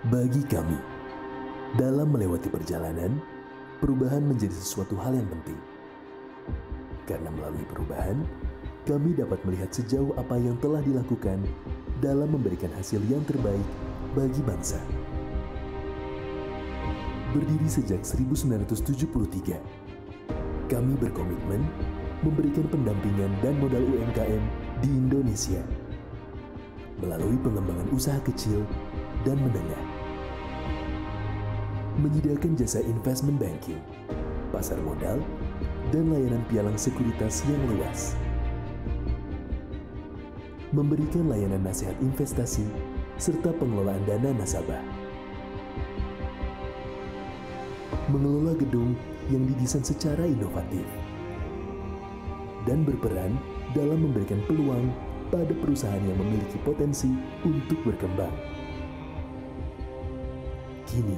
Bagi kami, dalam melewati perjalanan, perubahan menjadi sesuatu hal yang penting. Karena melalui perubahan, kami dapat melihat sejauh apa yang telah dilakukan dalam memberikan hasil yang terbaik bagi bangsa. Berdiri sejak 1973, kami berkomitmen memberikan pendampingan dan modal UMKM di Indonesia melalui pengembangan usaha kecil dan menengah, menyediakan jasa investment banking, pasar modal, dan layanan pialang sekuritas yang luas, memberikan layanan nasihat investasi serta pengelolaan dana nasabah, mengelola gedung yang didesain secara inovatif, dan berperan dalam memberikan peluang pada perusahaan yang memiliki potensi untuk berkembang. Kini,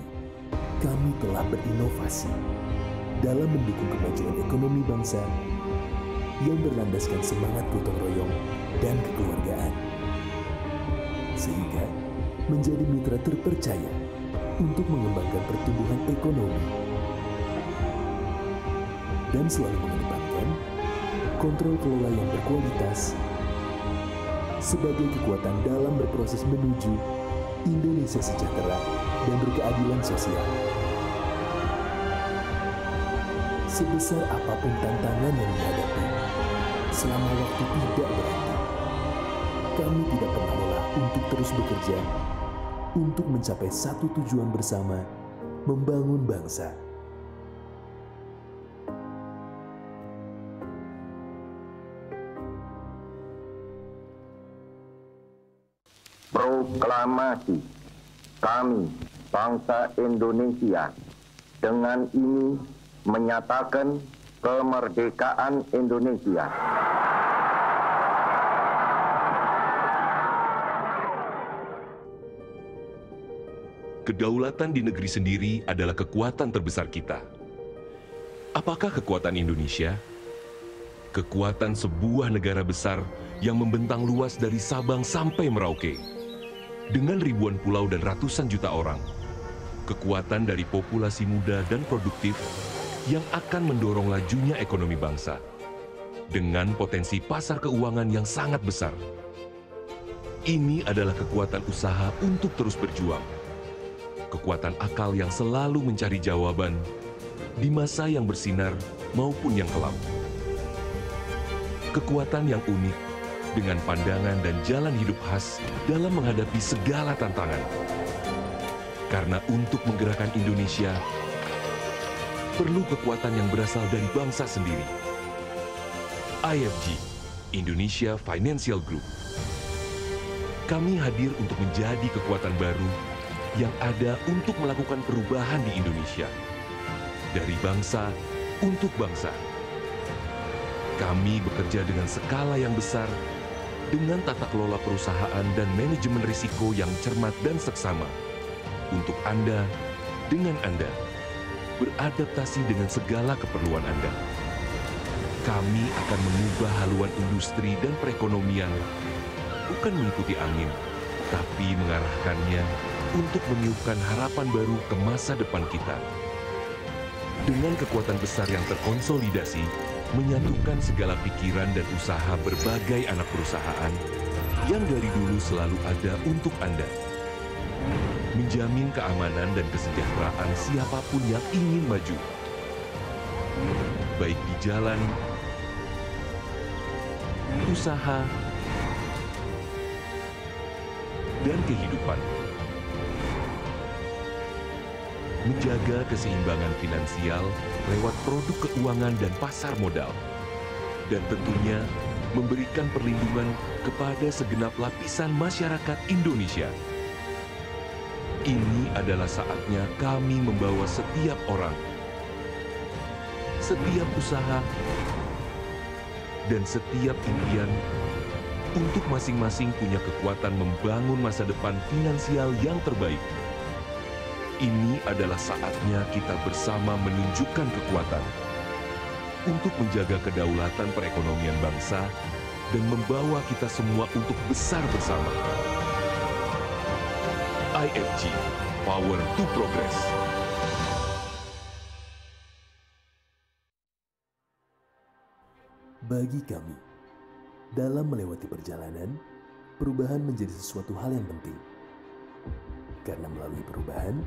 kami telah berinovasi dalam mendukung kemajuan ekonomi bangsa yang berlandaskan semangat gotong royong dan kekeluargaan, sehingga menjadi mitra terpercaya untuk mengembangkan pertumbuhan ekonomi dan selalu mengedepankan kontrol kelola yang berkualitas sebagai kekuatan dalam berproses menuju Indonesia sejahtera dan berkeadilan sosial. Sebesar apapun tantangan yang dihadapi, selama waktu tidak berhenti, kami tidak pernah lelah untuk terus bekerja untuk mencapai satu tujuan bersama, membangun bangsa. Proklamasi kami, bangsa Indonesia, dengan ini menyatakan kemerdekaan Indonesia. Kedaulatan di negeri sendiri adalah kekuatan terbesar kita. Apakah kekuatan Indonesia? Kekuatan sebuah negara besar yang membentang luas dari Sabang sampai Merauke. Dengan ribuan pulau dan ratusan juta orang, kekuatan dari populasi muda dan produktif yang akan mendorong lajunya ekonomi bangsa. Dengan potensi pasar keuangan yang sangat besar. Ini adalah kekuatan usaha untuk terus berjuang. Kekuatan akal yang selalu mencari jawaban di masa yang bersinar maupun yang kelam. Kekuatan yang unik dengan pandangan dan jalan hidup khas dalam menghadapi segala tantangan. Karena untuk menggerakkan Indonesia, perlu kekuatan yang berasal dari bangsa sendiri. IFG, Indonesia Financial Group. Kami hadir untuk menjadi kekuatan baru yang ada untuk melakukan perubahan di Indonesia. Dari bangsa untuk bangsa. Kami bekerja dengan skala yang besar, dengan tata kelola perusahaan dan manajemen risiko yang cermat dan seksama. Untuk Anda, dengan Anda, beradaptasi dengan segala keperluan Anda. Kami akan mengubah haluan industri dan perekonomian, bukan mengikuti angin, tapi mengarahkannya untuk meniupkan harapan baru ke masa depan kita. Dengan kekuatan besar yang terkonsolidasi, menyatukan segala pikiran dan usaha berbagai anak perusahaan yang dari dulu selalu ada untuk Anda. Menjamin keamanan dan kesejahteraan siapapun yang ingin maju. Baik di jalan, usaha, dan kehidupan. Menjaga keseimbangan finansial lewat produk keuangan dan pasar modal. Dan tentunya memberikan perlindungan kepada segenap lapisan masyarakat Indonesia. Ini adalah saatnya kami membawa setiap orang, setiap usaha, dan setiap impian untuk masing-masing punya kekuatan membangun masa depan finansial yang terbaik. Ini adalah saatnya kita bersama menunjukkan kekuatan untuk menjaga kedaulatan perekonomian bangsa dan membawa kita semua untuk besar bersama. IFG, Power to Progress. Bagi kami, dalam melewati perjalanan, perubahan menjadi sesuatu hal yang penting. Karena melalui perubahan,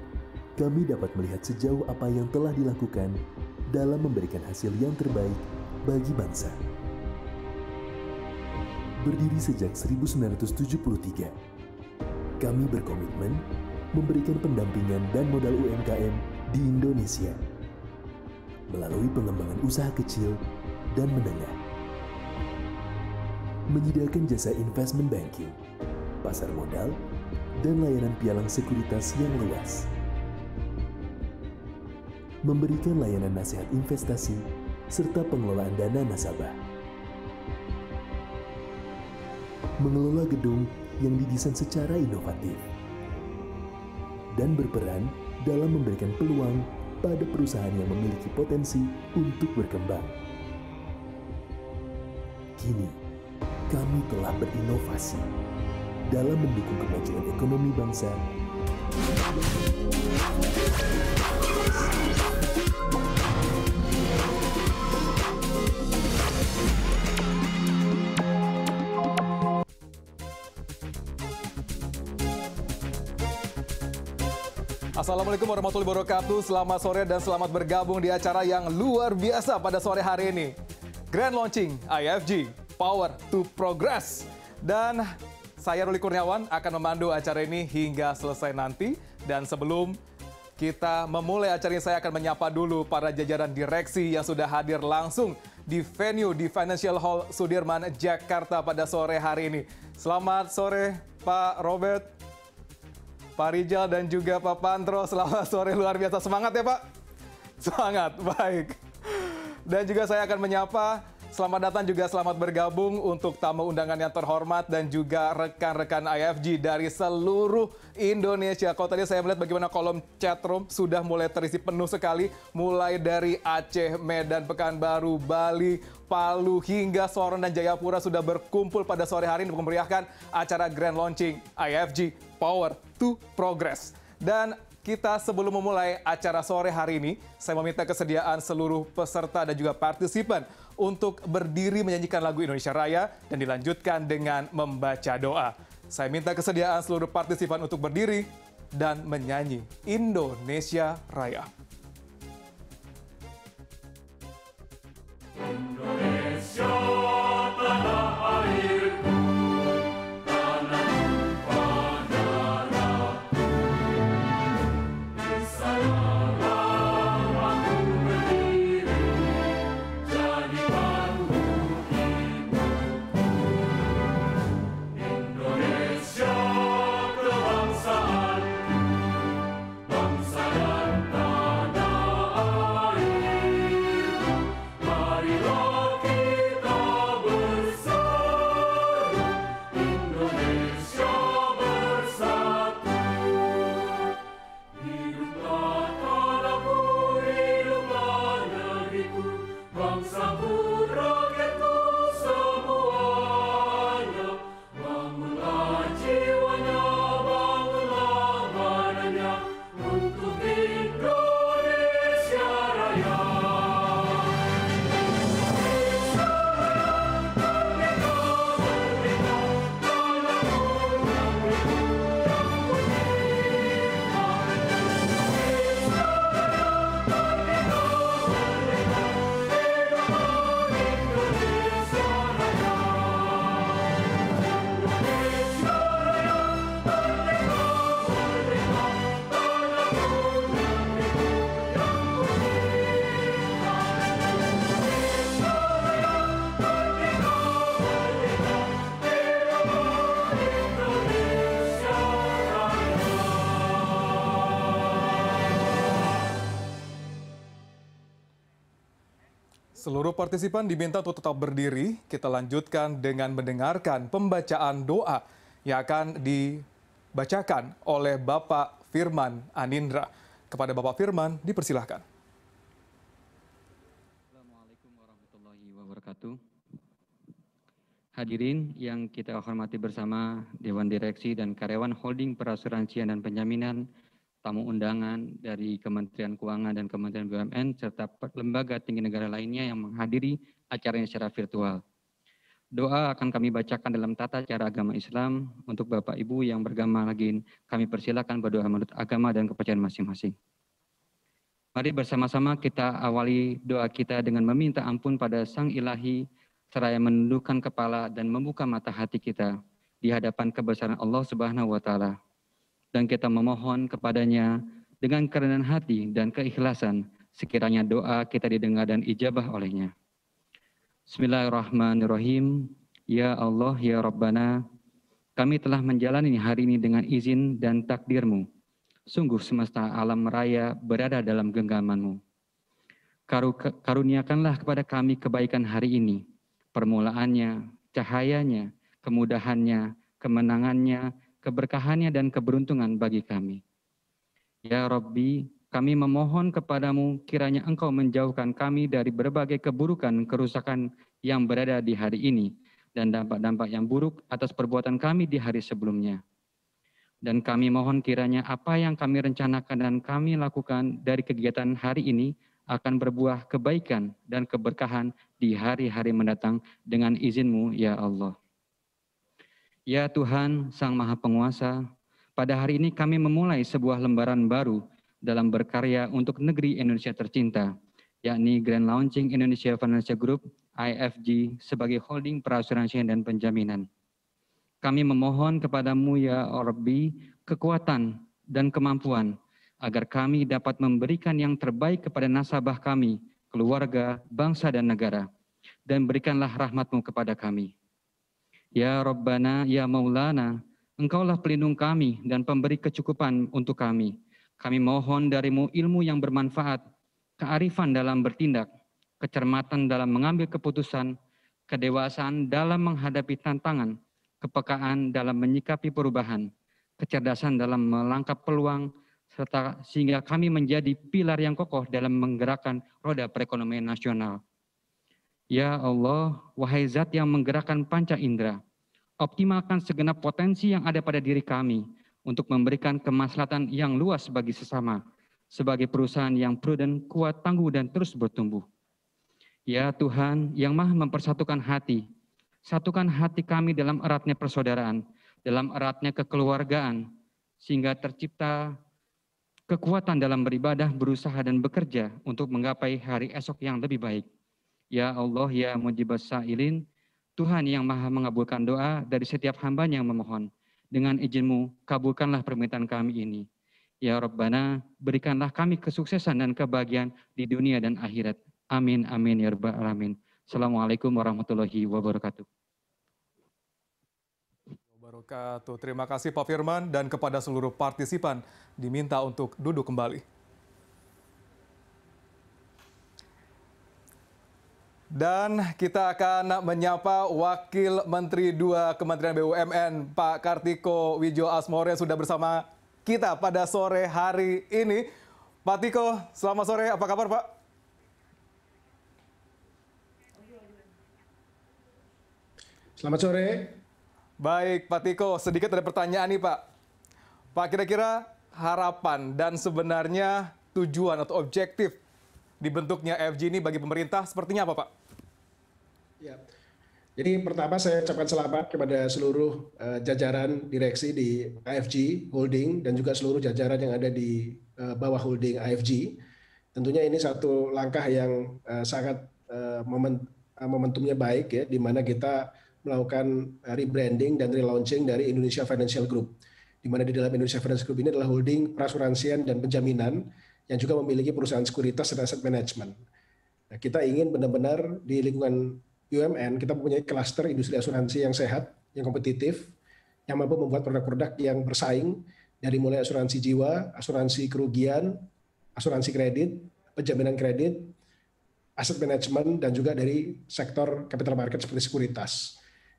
kami dapat melihat sejauh apa yang telah dilakukan dalam memberikan hasil yang terbaik bagi bangsa. Berdiri sejak 1973, kami berkomitmen memberikan pendampingan dan modal UMKM di Indonesia melalui pengembangan usaha kecil dan menengah, menyediakan jasa investment banking, pasar modal, dan layanan pialang sekuritas yang luas, memberikan layanan nasihat investasi serta pengelolaan dana nasabah, mengelola gedung yang didesain secara inovatif, dan berperan dalam memberikan peluang pada perusahaan yang memiliki potensi untuk berkembang. Kini, kami telah berinovasi dalam mendukung kemajuan ekonomi bangsa. Assalamualaikum warahmatullahi wabarakatuh. Selamat sore dan selamat bergabung di acara yang luar biasa pada sore hari ini. Grand Launching IFG Power to Progress. Dan saya Ruli Kurniawan akan memandu acara ini hingga selesai nanti. Dan sebelum kita memulai acara ini, saya akan menyapa dulu para jajaran direksi yang sudah hadir langsung di venue di Financial Hall Sudirman, Jakarta pada sore hari ini. Selamat sore Pak Robert, Pak Rijal, dan juga Pak Pantro. Selamat sore, luar biasa. Semangat ya Pak? Semangat, baik. Dan juga saya akan menyapa, selamat datang juga selamat bergabung untuk tamu undangan yang terhormat dan juga rekan-rekan IFG dari seluruh Indonesia. Kalau tadi saya melihat bagaimana kolom chatroom sudah mulai terisi penuh sekali, mulai dari Aceh, Medan, Pekanbaru, Bali, Palu, hingga Sorong dan Jayapura sudah berkumpul pada sore hari ini untuk memeriahkan acara Grand Launching IFG Power to Progress. Dan kita sebelum memulai acara sore hari ini, saya meminta kesediaan seluruh peserta dan juga partisipan untuk berdiri menyanyikan lagu Indonesia Raya dan dilanjutkan dengan membaca doa. Saya minta kesediaan seluruh partisipan untuk berdiri dan menyanyi Indonesia Raya. Indonesia tanah airku, tanahku pada darahku, di sanalah aku berdiri, jadi bahu ibuku. Indonesia kebangsaanku, bangsa dan tanah airku. Marilah kita bersatu, Indonesia bersatu. Hiduplah tanahku, hiduplah negeriku, bangsaku, rakyatku semuanya. Bangunlah jiwanya, bangunlah badannya untuk Indonesia Raya. Seluruh partisipan diminta untuk tetap berdiri. Kita lanjutkan dengan mendengarkan pembacaan doa yang akan dibacakan oleh Bapak Firman Anindra. Kepada Bapak Firman, dipersilahkan. Assalamualaikum warahmatullahi wabarakatuh. Hadirin yang kita hormati bersama, Dewan Direksi dan karyawan Holding Perasuransian dan Penjaminan tamu undangan dari Kementerian Keuangan dan Kementerian BUMN, serta lembaga tinggi negara lainnya yang menghadiri acaranya secara virtual. Doa akan kami bacakan dalam tata cara agama Islam. Untuk Bapak Ibu yang beragama lain, kami persilakan berdoa menurut agama dan kepercayaan masing-masing. Mari bersama-sama kita awali doa kita dengan meminta ampun pada Sang Ilahi, seraya menundukkan kepala dan membuka mata hati kita di hadapan kebesaran Allah Subhanahu wa Ta'ala. Dan kita memohon kepadanya dengan kerendahan hati dan keikhlasan, sekiranya doa kita didengar dan ijabah olehnya. Bismillahirrahmanirrahim. Ya Allah, ya Rabbana, kami telah menjalani hari ini dengan izin dan takdir-Mu. Sungguh semesta alam raya berada dalam genggaman-Mu. Karuniakanlah kepada kami kebaikan hari ini, permulaannya, cahayanya, kemudahannya, kemenangannya, keberkahannya dan keberuntungan bagi kami. Ya Rabbi, kami memohon kepadamu kiranya Engkau menjauhkan kami dari berbagai keburukan, kerusakan yang berada di hari ini dan dampak-dampak yang buruk atas perbuatan kami di hari sebelumnya. Dan kami mohon kiranya apa yang kami rencanakan dan kami lakukan dari kegiatan hari ini akan berbuah kebaikan dan keberkahan di hari-hari mendatang dengan izin-Mu, ya Allah. Ya Tuhan, Sang Maha Penguasa, pada hari ini kami memulai sebuah lembaran baru dalam berkarya untuk negeri Indonesia tercinta, yakni Grand Launching Indonesia Financial Group, IFG, sebagai holding perasuransian dan penjaminan. Kami memohon kepadamu, ya Rabbi, kekuatan dan kemampuan, agar kami dapat memberikan yang terbaik kepada nasabah kami, keluarga, bangsa, dan negara, dan berikanlah rahmat-Mu kepada kami. Ya Rabbana, ya Maulana, Engkaulah pelindung kami dan pemberi kecukupan untuk kami. Kami mohon dari-Mu ilmu yang bermanfaat, kearifan dalam bertindak, kecermatan dalam mengambil keputusan, kedewasaan dalam menghadapi tantangan, kepekaan dalam menyikapi perubahan, kecerdasan dalam melangkap peluang, serta sehingga kami menjadi pilar yang kokoh dalam menggerakkan roda perekonomian nasional. Ya Allah, wahai Zat yang menggerakkan panca indera, optimalkan segenap potensi yang ada pada diri kami untuk memberikan kemaslahatan yang luas bagi sesama, sebagai perusahaan yang prudent, kuat, tangguh, dan terus bertumbuh. Ya Tuhan yang Maha mempersatukan hati, satukan hati kami dalam eratnya persaudaraan, dalam eratnya kekeluargaan, sehingga tercipta kekuatan dalam beribadah, berusaha, dan bekerja untuk menggapai hari esok yang lebih baik. Ya Allah, ya Mujibas Sa'ilin, Tuhan yang Maha mengabulkan doa dari setiap hamba-Nya yang memohon. Dengan izin-Mu, kabulkanlah permintaan kami ini. Ya Rabbana, berikanlah kami kesuksesan dan kebahagiaan di dunia dan akhirat. Amin, amin, ya Rabbal Alamin. Assalamualaikum warahmatullahi wabarakatuh. Terima kasih Pak Firman, dan kepada seluruh partisipan diminta untuk duduk kembali. Dan kita akan menyapa Wakil Menteri 2 Kementerian BUMN, Pak Kartiko Widjoasmoro, yang sudah bersama kita pada sore hari ini. Pak Tiko, selamat sore, apa kabar Pak? Selamat sore. Baik Pak Tiko, sedikit ada pertanyaan nih Pak. Pak, kira-kira harapan dan sebenarnya tujuan atau objektif dibentuknya IFG ini bagi pemerintah sepertinya apa Pak? Ya. Jadi pertama saya ucapkan selamat kepada seluruh jajaran direksi di IFG Holding dan juga seluruh jajaran yang ada di bawah holding IFG. Tentunya ini satu langkah yang sangat momentumnya baik ya, di mana kita melakukan rebranding dan relaunching dari Indonesia Financial Group. Di mana di dalam Indonesia Financial Group ini adalah holding perasuransian dan penjaminan yang juga memiliki perusahaan sekuritas dan aset manajemen. Nah, kita ingin benar-benar di lingkungan BUMN kita mempunyai klaster industri asuransi yang sehat, yang kompetitif, yang mampu membuat produk-produk yang bersaing dari mulai asuransi jiwa, asuransi kerugian, asuransi kredit, penjaminan kredit, aset manajemen, dan juga dari sektor capital market seperti sekuritas.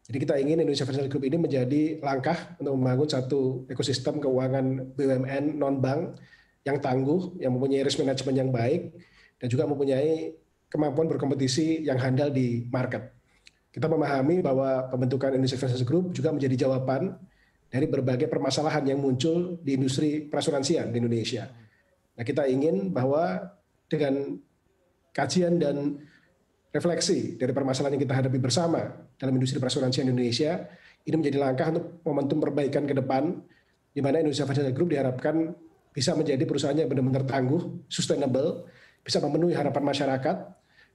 Jadi kita ingin Indonesia Financial Group ini menjadi langkah untuk membangun satu ekosistem keuangan BUMN non-bank yang tangguh, yang mempunyai risk management yang baik, dan juga mempunyai kemampuan berkompetisi yang handal di market. Kita memahami bahwa pembentukan Indonesia Financial Group juga menjadi jawaban dari berbagai permasalahan yang muncul di industri perasuransian di Indonesia. Nah, kita ingin bahwa dengan kajian dan refleksi dari permasalahan yang kita hadapi bersama dalam industri perasuransian Indonesia, ini menjadi langkah untuk momentum perbaikan ke depan, di mana Indonesia Financial Group diharapkan bisa menjadi perusahaan yang benar-benar tangguh, sustainable, bisa memenuhi harapan masyarakat,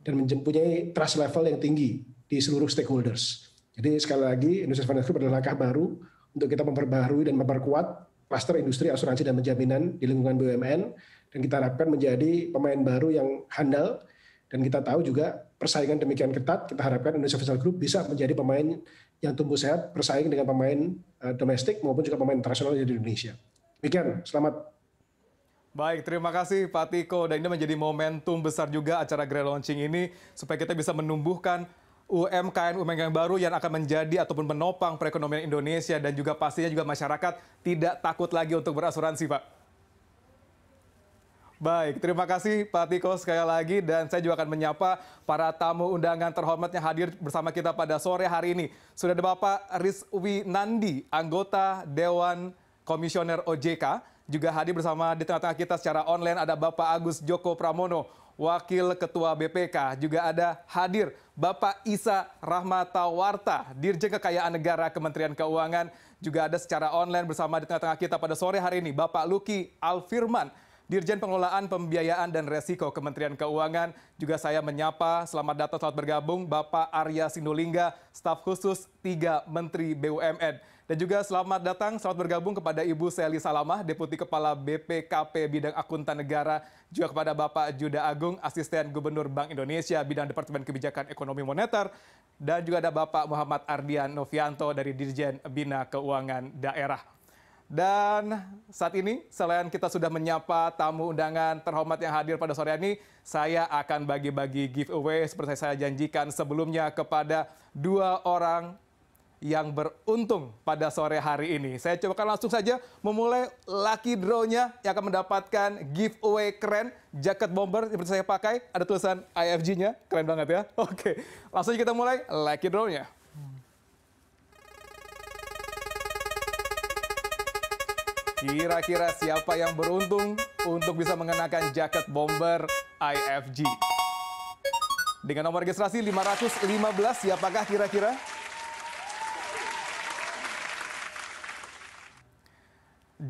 dan mempunyai trust level yang tinggi di seluruh stakeholders. Jadi sekali lagi, Indonesia Financial Group adalah langkah baru untuk kita memperbaharui dan memperkuat klaster industri asuransi dan penjaminan di lingkungan BUMN, dan kita harapkan menjadi pemain baru yang handal, dan kita tahu juga persaingan demikian ketat, kita harapkan Indonesia Financial Group bisa menjadi pemain yang tumbuh sehat, bersaing dengan pemain domestik maupun juga pemain internasional di Indonesia. Demikian, selamat. Baik, terima kasih Pak Tiko. Dan ini menjadi momentum besar juga acara Grand Launching ini, supaya kita bisa menumbuhkan UMKM baru yang akan menjadi ataupun menopang perekonomian Indonesia, dan juga pastinya juga masyarakat tidak takut lagi untuk berasuransi, Pak. Baik, terima kasih Pak Tiko sekali lagi, dan saya juga akan menyapa para tamu undangan terhormat yang hadir bersama kita pada sore hari ini. Sudah ada Bapak Rizwi Nandi, anggota Dewan Komisioner OJK, juga hadir bersama di tengah-tengah kita secara online. Ada Bapak Agus Joko Pramono, Wakil Ketua BPK. Juga ada hadir Bapak Isa Rahmatawarta, Dirjen Kekayaan Negara Kementerian Keuangan. Juga ada secara online bersama di tengah-tengah kita pada sore hari ini Bapak Luki Alfirman, Dirjen Pengelolaan Pembiayaan dan Resiko Kementerian Keuangan. Juga saya menyapa, selamat datang, selamat bergabung, Bapak Arya Sinulinga, staf khusus 3 Menteri BUMN. Dan juga selamat datang, selamat bergabung kepada Ibu Seli Salamah, Deputi Kepala BPKP Bidang Akuntan Negara. Juga kepada Bapak Juda Agung, Asisten Gubernur Bank Indonesia, Bidang Departemen Kebijakan Ekonomi Moneter. Dan juga ada Bapak Muhammad Ardian Novianto dari Dirjen Bina Keuangan Daerah. Dan saat ini, selain kita sudah menyapa tamu undangan terhormat yang hadir pada sore ini, saya akan bagi-bagi giveaway seperti saya janjikan sebelumnya kepada 2 orang yang beruntung pada sore hari ini. Saya coba langsung saja memulai lucky draw-nya yang akan mendapatkan giveaway keren, jaket bomber seperti saya pakai, ada tulisan IFG-nya, keren banget ya. Oke, langsung kita mulai lucky draw-nya. Kira-kira siapa yang beruntung untuk bisa mengenakan jaket bomber IFG? Dengan nomor registrasi 515, siapakah kira-kira?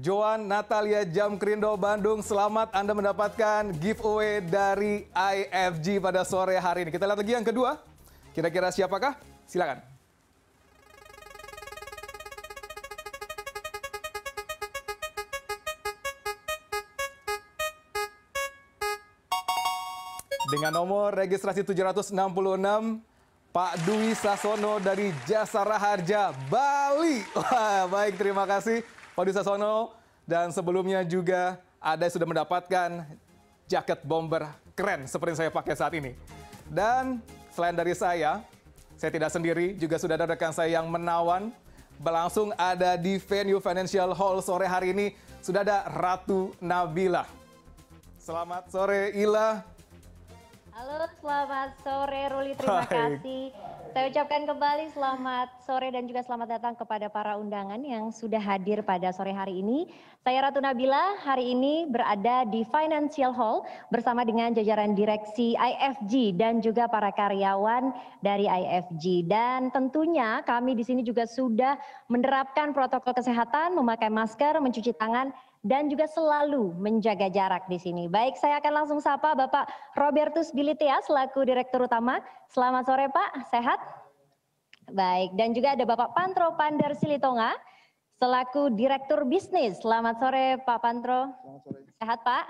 Joan Natalia Jamkrindo Bandung, selamat Anda mendapatkan giveaway dari IFG pada sore hari ini. Kita lihat lagi yang kedua, kira-kira siapakah? Silakan. Dengan nomor registrasi 766, Pak Dwi Sasono dari Jasara Harja, Bali. Wah, baik, terima kasih Pak Dwi Sasono. Dan sebelumnya juga ada yang sudah mendapatkan jaket bomber keren seperti yang saya pakai saat ini. Dan selain dari saya tidak sendiri, juga sudah ada rekan saya yang menawan. Berlangsung ada di venue Financial Hall sore hari ini, sudah ada Ratu Nabila. Selamat sore, Ila. Halo, selamat sore Ruli, terima kasih. Saya ucapkan kembali selamat sore dan juga selamat datang kepada para undangan yang sudah hadir pada sore hari ini. Saya Ratu Nabila, hari ini berada di Financial Hall bersama dengan jajaran direksi IFG dan juga para karyawan dari IFG. Dan tentunya kami di sini juga sudah menerapkan protokol kesehatan, memakai masker, mencuci tangan, dan juga selalu menjaga jarak di sini. Baik, saya akan langsung sapa Bapak Robertus Bilitea selaku Direktur Utama. Selamat sore Pak, sehat? Baik, dan juga ada Bapak Pantro Pandar Silitonga selaku Direktur Bisnis. Selamat sore Pak Pantro. Selamat sore. Sehat Pak?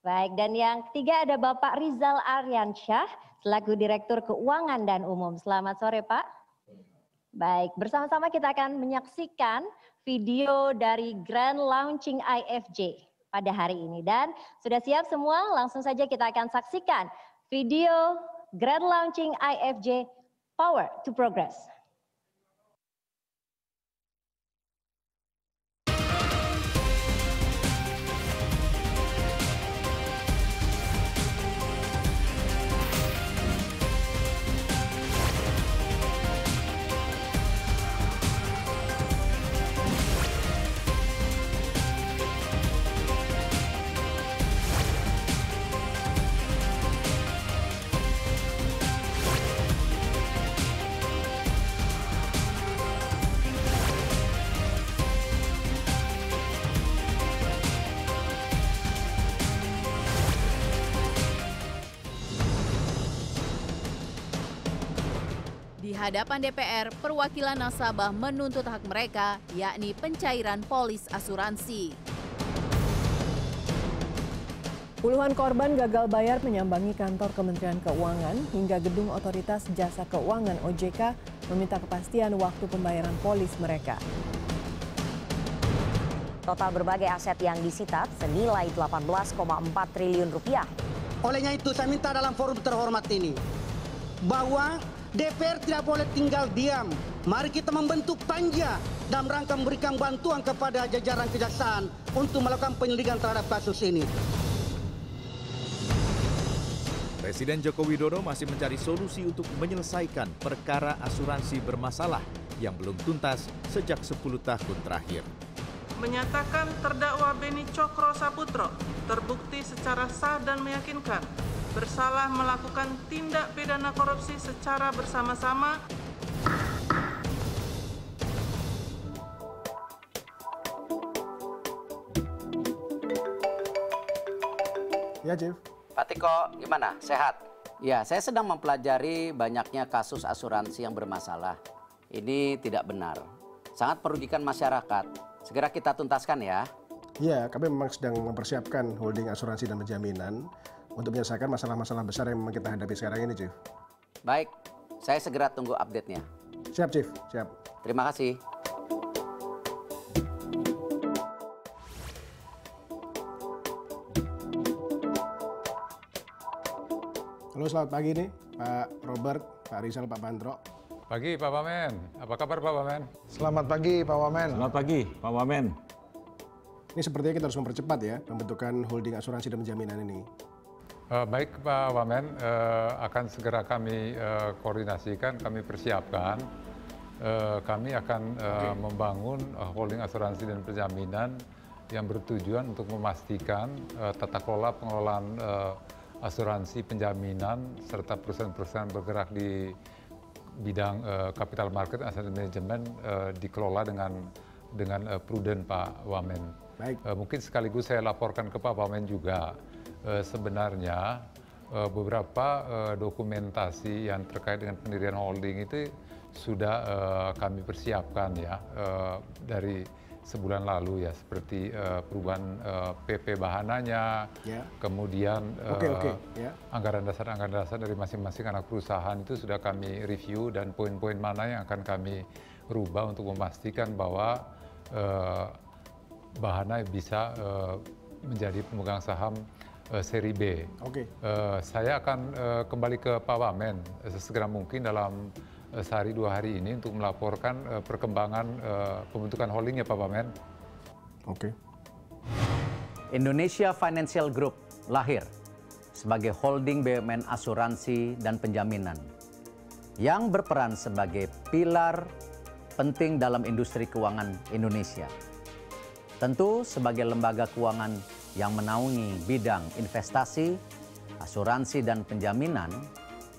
Baik, dan yang ketiga ada Bapak Rizal Aryansyah selaku Direktur Keuangan dan Umum. Selamat sore Pak. Baik, bersama-sama kita akan menyaksikan video dari Grand Launching IFJ pada hari ini. Dan sudah siap semua? Langsung saja kita akan saksikan video Grand Launching IFJ Power to Progress. hadapan DPR, perwakilan nasabah menuntut hak mereka, yakni pencairan polis asuransi. Puluhan korban gagal bayar menyambangi kantor Kementerian Keuangan hingga gedung Otoritas Jasa Keuangan OJK meminta kepastian waktu pembayaran polis mereka. Total berbagai aset yang disita senilai 18,4 triliun rupiah. Olehnya itu saya minta dalam forum terhormat ini bahwa DPR tidak boleh tinggal diam. Mari kita membentuk panja dalam rangka memberikan bantuan kepada jajaran kejaksaan untuk melakukan penyelidikan terhadap kasus ini. Presiden Joko Widodo masih mencari solusi untuk menyelesaikan perkara asuransi bermasalah yang belum tuntas sejak 10 tahun terakhir. Menyatakan terdakwa Beni Cokro Saputro terbukti secara sah dan meyakinkan bersalah melakukan tindak pidana korupsi secara bersama-sama. Ya, Chief. Pak Tiko, gimana? Sehat? Ya, saya sedang mempelajari banyaknya kasus asuransi yang bermasalah. Ini tidak benar. Sangat merugikan masyarakat. Segera kita tuntaskan ya. Iya, kami memang sedang mempersiapkan holding asuransi dan penjaminan untuk menyelesaikan masalah-masalah besar yang memang kita hadapi sekarang ini, Chief. Baik, saya segera tunggu update-nya. Siap, Chief. Siap. Terima kasih. Halo, selamat pagi nih, Pak Robert, Pak Rizal, Pak Pantro. Pagi Pak Wamen, apa kabar Pak Wamen? Selamat pagi Pak Wamen. Selamat pagi Pak Wamen. Ini sepertinya kita harus mempercepat ya pembentukan holding asuransi dan penjaminan ini. Baik Pak Wamen, akan segera kami koordinasikan, kami persiapkan. Kami akan membangun holding asuransi dan penjaminan yang bertujuan untuk memastikan tata kelola pengelolaan asuransi penjaminan serta perusahaan-perusahaan bergerak di bidang capital market asset management dikelola dengan prudent Pak Wamen. Baik. Mungkin sekaligus saya laporkan ke Pak Wamen juga sebenarnya beberapa dokumentasi yang terkait dengan pendirian holding itu sudah kami persiapkan ya dari sebulan lalu ya, seperti perubahan PP bahananya, kemudian anggaran dasar dari masing-masing anak perusahaan itu sudah kami review dan poin-poin mana yang akan kami rubah untuk memastikan bahwa Bahana bisa menjadi pemegang saham seri B. Saya akan kembali ke Pak Wamen sesegera mungkin dalam sehari 2 hari ini untuk melaporkan perkembangan pembentukan holdingnya Pak Wamen. Indonesia Financial Group lahir sebagai holding BUMN asuransi dan penjaminan yang berperan sebagai pilar penting dalam industri keuangan Indonesia. Tentu sebagai lembaga keuangan yang menaungi bidang investasi, asuransi dan penjaminan,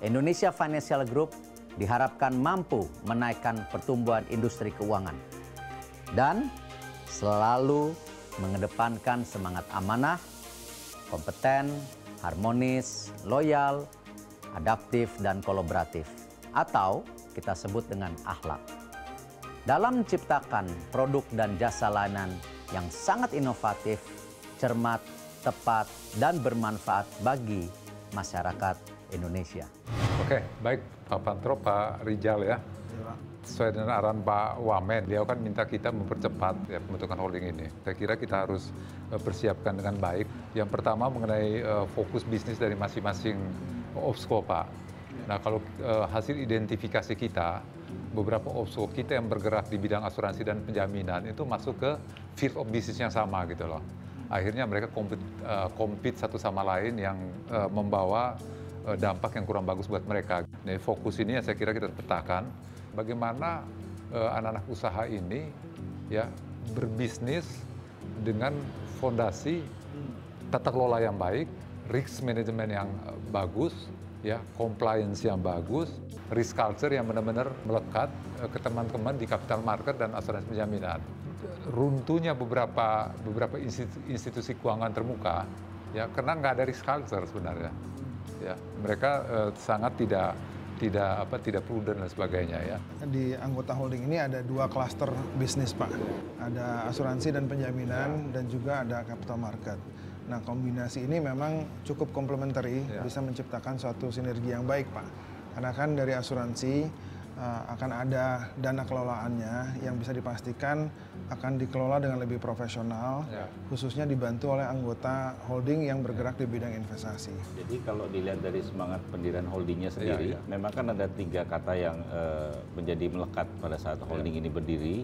Indonesia Financial Group diharapkan mampu menaikkan pertumbuhan industri keuangan dan selalu mengedepankan semangat amanah, kompeten, harmonis, loyal, adaptif, dan kolaboratif, atau kita sebut dengan akhlak. Dalam menciptakan produk dan jasa layanan yang sangat inovatif, cermat, tepat, dan bermanfaat bagi masyarakat Indonesia. Oke, baik Pak Pantro, Pak Rizal ya. Sesuai dengan arahan Pak Wamen, dia kan minta kita mempercepat ya pembentukan holding ini. Saya kira kita harus persiapkan dengan baik. Yang pertama mengenai fokus bisnis dari masing-masing OPSCO, Pak. Nah, kalau hasil identifikasi kita, beberapa OPSCO kita yang bergerak di bidang asuransi dan penjaminan itu masuk ke field of business yang sama gitu loh. Akhirnya mereka compete satu sama lain yang membawa dampak yang kurang bagus buat mereka. Nah, fokus ini yang saya kira kita petakan bagaimana anak-anak usaha ini ya berbisnis dengan fondasi tata kelola yang baik, risk management yang bagus, ya compliance yang bagus, risk culture yang benar-benar melekat ke teman-teman di capital market dan asuransi penjaminan. Runtuhnya beberapa institusi keuangan terbuka ya karena nggak ada risk culture sebenarnya. Ya, mereka sangat tidak tidak prudent dan sebagainya ya. Di anggota holding ini ada 2 klaster bisnis Pak. Ada asuransi dan penjaminan dan juga ada capital market. Nah, kombinasi ini memang cukup komplementari, bisa menciptakan suatu sinergi yang baik Pak. Karena kan dari asuransi akan ada dana kelolaannya yang bisa dipastikan akan dikelola dengan lebih profesional, khususnya dibantu oleh anggota holding yang bergerak di bidang investasi. Jadi kalau dilihat dari semangat pendirian holdingnya sendiri, memang kan ada 3 kata yang menjadi melekat pada saat holding ini berdiri,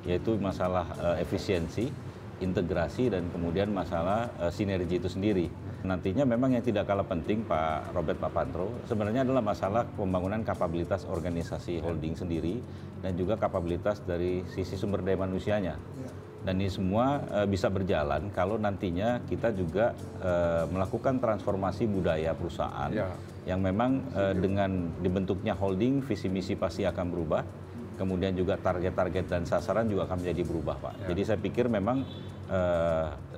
yaitu masalah efisiensi, integrasi, dan kemudian masalah sinergi itu sendiri. Nantinya memang yang tidak kalah penting Pak Robert Papantro sebenarnya adalah masalah pembangunan kapabilitas organisasi holding sendiri dan juga kapabilitas dari sisi sumber daya manusianya. Dan ini semua bisa berjalan kalau nantinya kita juga melakukan transformasi budaya perusahaan yang memang dengan dibentuknya holding, visi misi pasti akan berubah. Kemudian juga target-target dan sasaran juga akan menjadi berubah Pak. Jadi saya pikir memang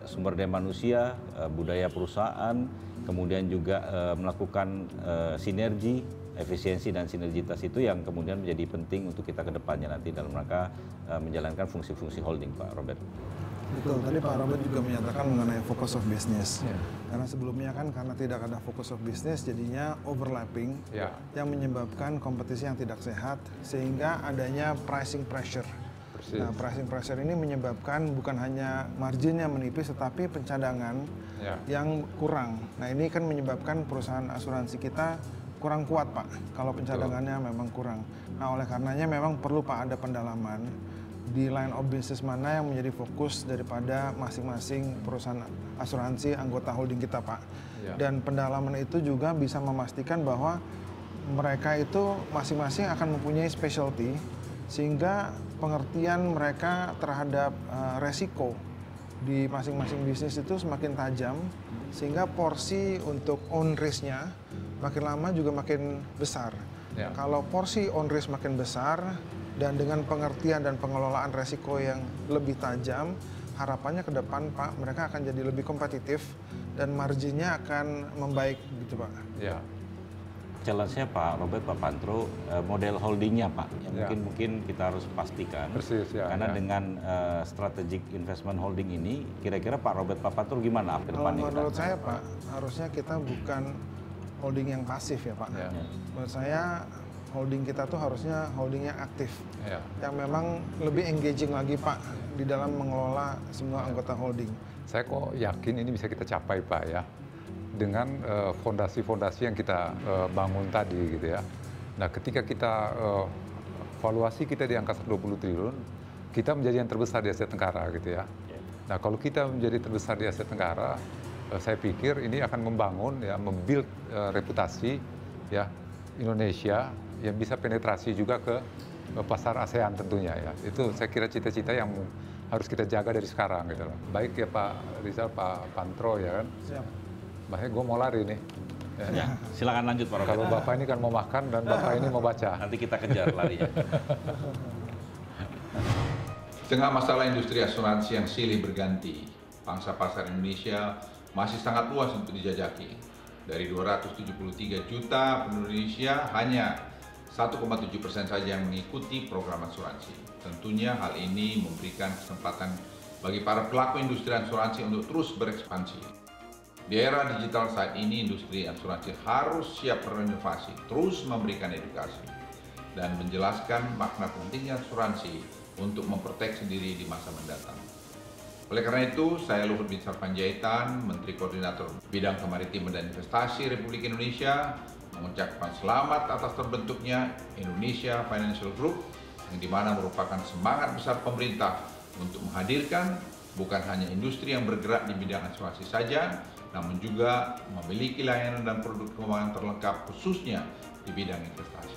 sumber daya manusia, budaya perusahaan, kemudian juga melakukan sinergi, efisiensi dan sinergitas itu yang kemudian menjadi penting untuk kita ke depannya nanti dalam rangka menjalankan fungsi-fungsi holding Pak Robert. Betul, tadi Pak Robert juga menyatakan mengenai focus of business. Karena sebelumnya kan karena tidak ada focus of business jadinya overlapping yang menyebabkan kompetisi yang tidak sehat sehingga adanya pricing pressure. Nah, pricing pressure ini menyebabkan bukan hanya marginnya menipis tetapi pencadangan yang kurang. Nah, ini kan menyebabkan perusahaan asuransi kita kurang kuat Pak kalau pencadangannya memang kurang. Nah, oleh karenanya memang perlu Pak ada pendalaman di line of business mana yang menjadi fokus daripada masing-masing perusahaan asuransi anggota holding kita Pak. Dan pendalaman itu juga bisa memastikan bahwa mereka itu masing-masing akan mempunyai specialty sehingga pengertian mereka terhadap resiko di masing-masing bisnis itu semakin tajam sehingga porsi untuk own risk-nya makin lama juga makin besar. Kalau porsi own risk makin besar dan dengan pengertian dan pengelolaan resiko yang lebih tajam, harapannya ke depan Pak, mereka akan jadi lebih kompetitif dan marginnya akan membaik gitu Pak. Challenge-nya Pak Robert Papantro, model holdingnya Pak, yang mungkin kita harus pastikan. Karena dengan strategic investment holding ini, kira-kira Pak Robert Papantro gimana ke depannya? Menurut saya Pak, harusnya kita bukan holding yang pasif ya Pak. Menurut saya holding kita tuh harusnya holding yang aktif, yang memang lebih engaging lagi Pak di dalam mengelola semua anggota holding. Saya kok yakin ini bisa kita capai Pak ya, dengan fondasi-fondasi yang kita bangun tadi gitu ya. Nah, ketika kita valuasi kita di angka 20 triliun, kita menjadi yang terbesar di Asia Tenggara gitu ya. Nah, kalau kita menjadi terbesar di Asia Tenggara, saya pikir ini akan membangun ya, membuild reputasi ya Indonesia yang bisa penetrasi juga ke pasar ASEAN tentunya ya. Itu saya kira cita-cita yang harus kita jaga dari sekarang gitu loh. Baik ya Pak Rizal, Pak Pantro ya kan. Siap. Bahaya gue mau lari nih. Ya, silakan lanjut Pak Robert. Kalau Bapak ini kan mau makan dan Bapak ini mau baca. Nanti kita kejar larinya. Tengah masalah industri asuransi yang silih berganti, pangsa pasar Indonesia masih sangat luas untuk dijajaki. Dari 273 juta penduduk Indonesia, hanya 1,7% saja yang mengikuti program asuransi. Tentunya hal ini memberikan kesempatan bagi para pelaku industri asuransi untuk terus berekspansi. Di era digital saat ini, industri asuransi harus siap berinovasi, terus memberikan edukasi, dan menjelaskan makna pentingnya asuransi untuk memproteksi diri di masa mendatang. Oleh karena itu, saya Luhut Bin Sarpanjaitan, Menteri Koordinator Bidang Kemaritiman dan Investasi Republik Indonesia, mengucapkan selamat atas terbentuknya Indonesia Financial Group, yang dimana merupakan semangat besar pemerintah untuk menghadirkan bukan hanya industri yang bergerak di bidang asuransi saja, namun juga memiliki layanan dan produk keuangan terlengkap khususnya di bidang investasi.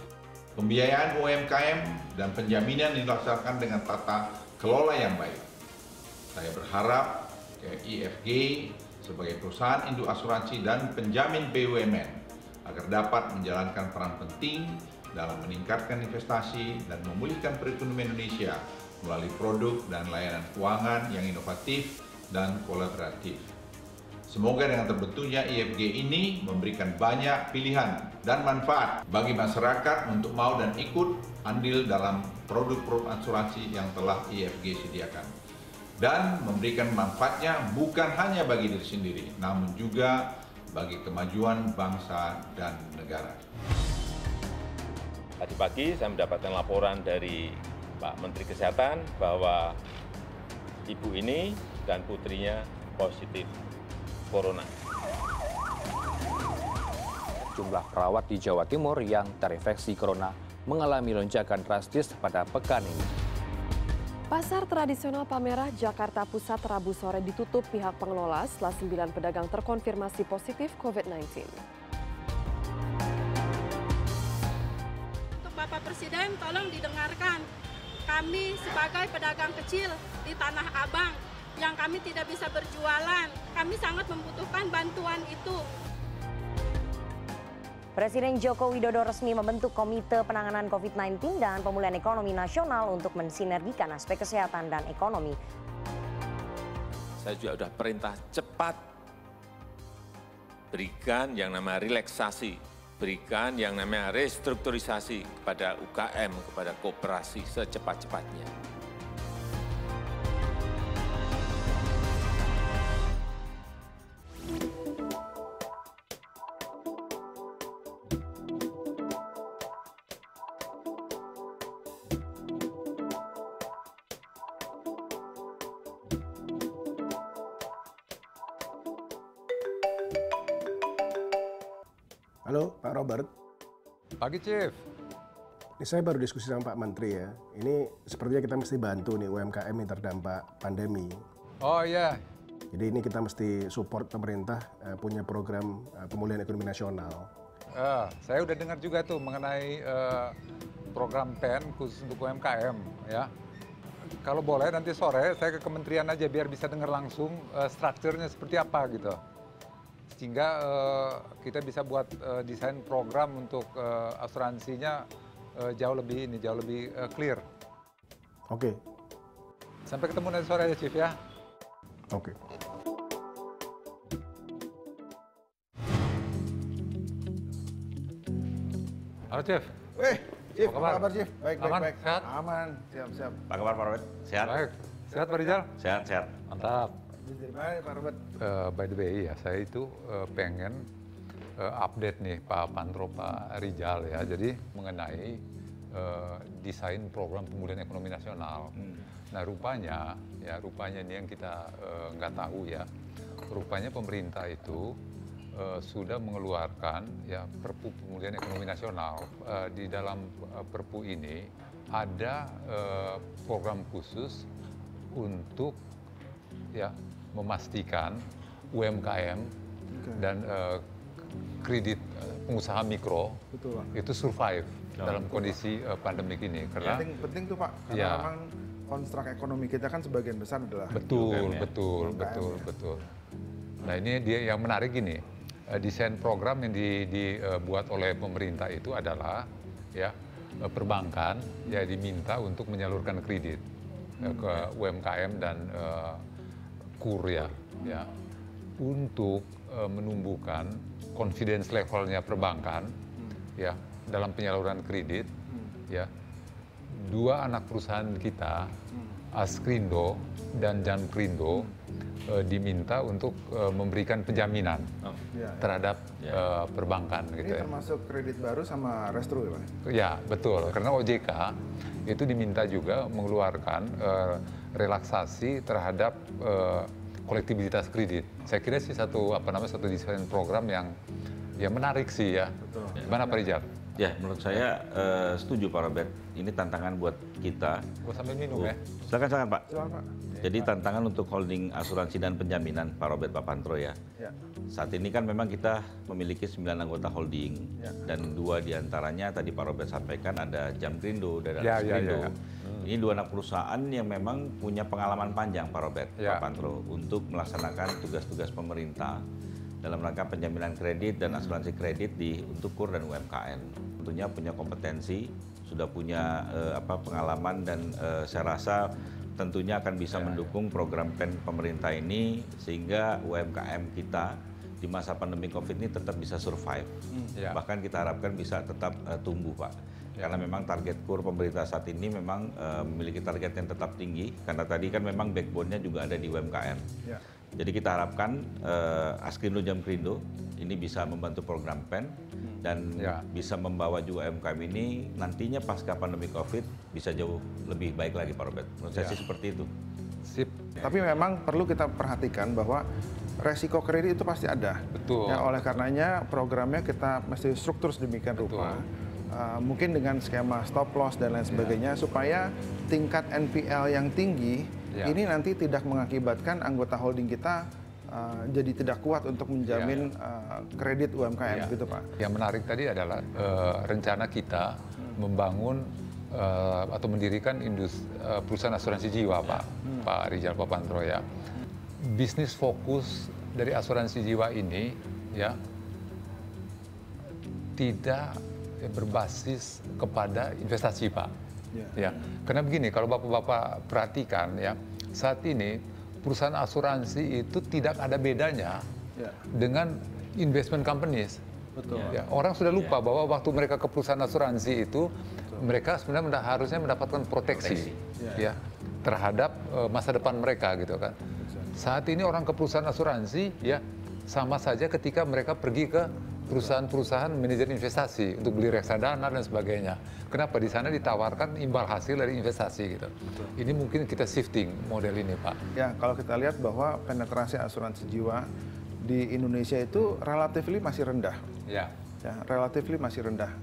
Pembiayaan UMKM dan penjaminan dilaksanakan dengan tata kelola yang baik. Saya berharap IFG sebagai perusahaan induk asuransi dan penjamin BUMN agar dapat menjalankan peran penting dalam meningkatkan investasi dan memulihkan perekonomian Indonesia melalui produk dan layanan keuangan yang inovatif dan kolaboratif. Semoga dengan terbentuknya IFG ini memberikan banyak pilihan dan manfaat bagi masyarakat untuk mau dan ikut andil dalam produk-produk asuransi yang telah IFG sediakan. Dan memberikan manfaatnya bukan hanya bagi diri sendiri, namun juga bagi kemajuan bangsa dan negara. Tadi pagi saya mendapatkan laporan dari Pak Menteri Kesehatan bahwa ibu ini dan putrinya positif corona. Jumlah perawat di Jawa Timur yang terinfeksi corona mengalami lonjakan drastis pada pekan ini. Pasar tradisional Palmerah, Jakarta Pusat Rabu sore ditutup pihak pengelola setelah 9 pedagang terkonfirmasi positif COVID-19. Untuk Bapak Presiden, tolong didengarkan. Kami sebagai pedagang kecil di Tanah Abang yang kami tidak bisa berjualan, kami sangat membutuhkan bantuan itu. Presiden Joko Widodo resmi membentuk Komite Penanganan COVID-19 dan Pemulihan Ekonomi Nasional untuk mensinergikan aspek kesehatan dan ekonomi. Saya juga sudah perintah cepat berikan yang namanya relaksasi, berikan yang namanya restrukturisasi kepada UKM, kepada koperasi secepat-cepatnya. Halo, Pak Robert. Pagi, Chief. Ini saya baru diskusi sama Pak Menteri ya. Ini sepertinya kita mesti bantu nih UMKM yang terdampak pandemi. Oh iya. Jadi ini kita mesti support pemerintah punya program pemulihan ekonomi nasional. Saya udah dengar juga tuh mengenai program PEN khusus untuk UMKM ya. Kalau boleh nanti sore saya ke kementerian aja biar bisa dengar langsung strukturnya seperti apa gitu. Sehingga kita bisa buat desain program untuk asuransinya jauh lebih clear. Oke. Sampai ketemu nanti sore ya, Chief ya. Oke. Halo, Chief. Chief, apa kabar, Chief? Baik, Aman? baik. Sehat? Aman, siap. Apa kabar Pak Robert? Sehat? Baik. Sehat Pak Rizal? Sehat. Mantap. Dari mana Pak Robert? By the way ya, saya itu pengen update nih Pak Pantro, Pak Rizal ya. Jadi mengenai desain program pemulihan ekonomi nasional. Nah rupanya ini yang kita nggak tahu ya. Rupanya pemerintah itu sudah mengeluarkan ya Perpu Pemulihan Ekonomi Nasional. Di dalam Perpu ini ada program khusus untuk ya memastikan UMKM dan kredit pengusaha mikro itu survive dalam kondisi pandemik ini. Karena penting tuh Pak, karena memang konstruk ekonomi kita kan sebagian besar adalah betul. Nah ini dia yang menarik gini, desain program yang dibuat oleh pemerintah itu adalah ya perbankan ya diminta untuk menyalurkan kredit ke UMKM dan KUR ya untuk menumbuhkan confidence levelnya perbankan ya dalam penyaluran kredit ya. Dua anak perusahaan kita Askrindo dan Jankrindo diminta untuk memberikan penjaminan terhadap perbankan gitu ya. Termasuk kredit baru sama restru ya Pak? Ya betul, karena OJK itu diminta juga mengeluarkan relaksasi terhadap kolektibilitas kredit. Saya kira sih satu desain program yang menarik sih ya. Betul. Gimana Pak Rijal? Ya, menurut saya setuju Pak Robert. Ini tantangan buat kita. Sambil minum ya. Silakan Pak. Silakan Pak. Jadi tantangan untuk holding asuransi dan penjaminan Pak Robert, Pak Pantro ya. Saat ini kan memang kita memiliki 9 anggota holding dan 2 diantaranya tadi Pak Robert sampaikan ada Jamkrindo dan Askrindo. Ini 2 anak perusahaan yang memang punya pengalaman panjang Pak Robert, Pak Pantro untuk melaksanakan tugas-tugas pemerintah dalam rangka penjaminan kredit dan asuransi kredit untuk KUR dan UMKM. Tentunya punya kompetensi, sudah punya pengalaman dan saya rasa tentunya akan bisa mendukung program PEN pemerintah ini sehingga UMKM kita di masa pandemi COVID ini tetap bisa survive. Bahkan kita harapkan bisa tetap tumbuh, Pak. Karena memang target KUR pemerintah saat ini memang memiliki target yang tetap tinggi, karena tadi kan memang backbone-nya juga ada di UMKM. Jadi kita harapkan Askrindo Jamkrindo ini bisa membantu program PEN dan bisa membawa juga UMKM ini nantinya pasca pandemi COVID bisa jauh lebih baik lagi, Pak Robert. Menurut saya sih seperti itu. Sip. Tapi memang perlu kita perhatikan bahwa resiko kredit itu pasti ada. Betul. Ya, oleh karenanya programnya kita mesti struktur sedemikian rupa. Mungkin dengan skema stop loss dan lain sebagainya supaya tingkat NPL yang tinggi ini nanti tidak mengakibatkan anggota holding kita jadi tidak kuat untuk menjamin kredit UMKM gitu, Pak. Yang menarik tadi adalah rencana kita membangun atau mendirikan perusahaan asuransi jiwa, Pak Rijal Papantro ya. Bisnis fokus dari asuransi jiwa ini ya tidak berbasis kepada investasi, Pak. Ya, karena begini, kalau Bapak-bapak perhatikan ya, saat ini perusahaan asuransi itu tidak ada bedanya dengan investment companies. Betul. Ya, orang sudah lupa bahwa waktu mereka ke perusahaan asuransi itu mereka sebenarnya harusnya mendapatkan proteksi ya terhadap masa depan mereka gitu kan. Saat ini orang ke perusahaan asuransi ya sama saja ketika mereka pergi ke perusahaan-perusahaan manajer investasi untuk beli reksadana dan sebagainya. Kenapa? Di sana ditawarkan imbal hasil dari investasi gitu. Ini mungkin kita shifting model ini, Pak. Ya, kalau kita lihat bahwa penetrasi asuransi jiwa di Indonesia itu relatifly masih rendah. Ya, relatifly masih rendah.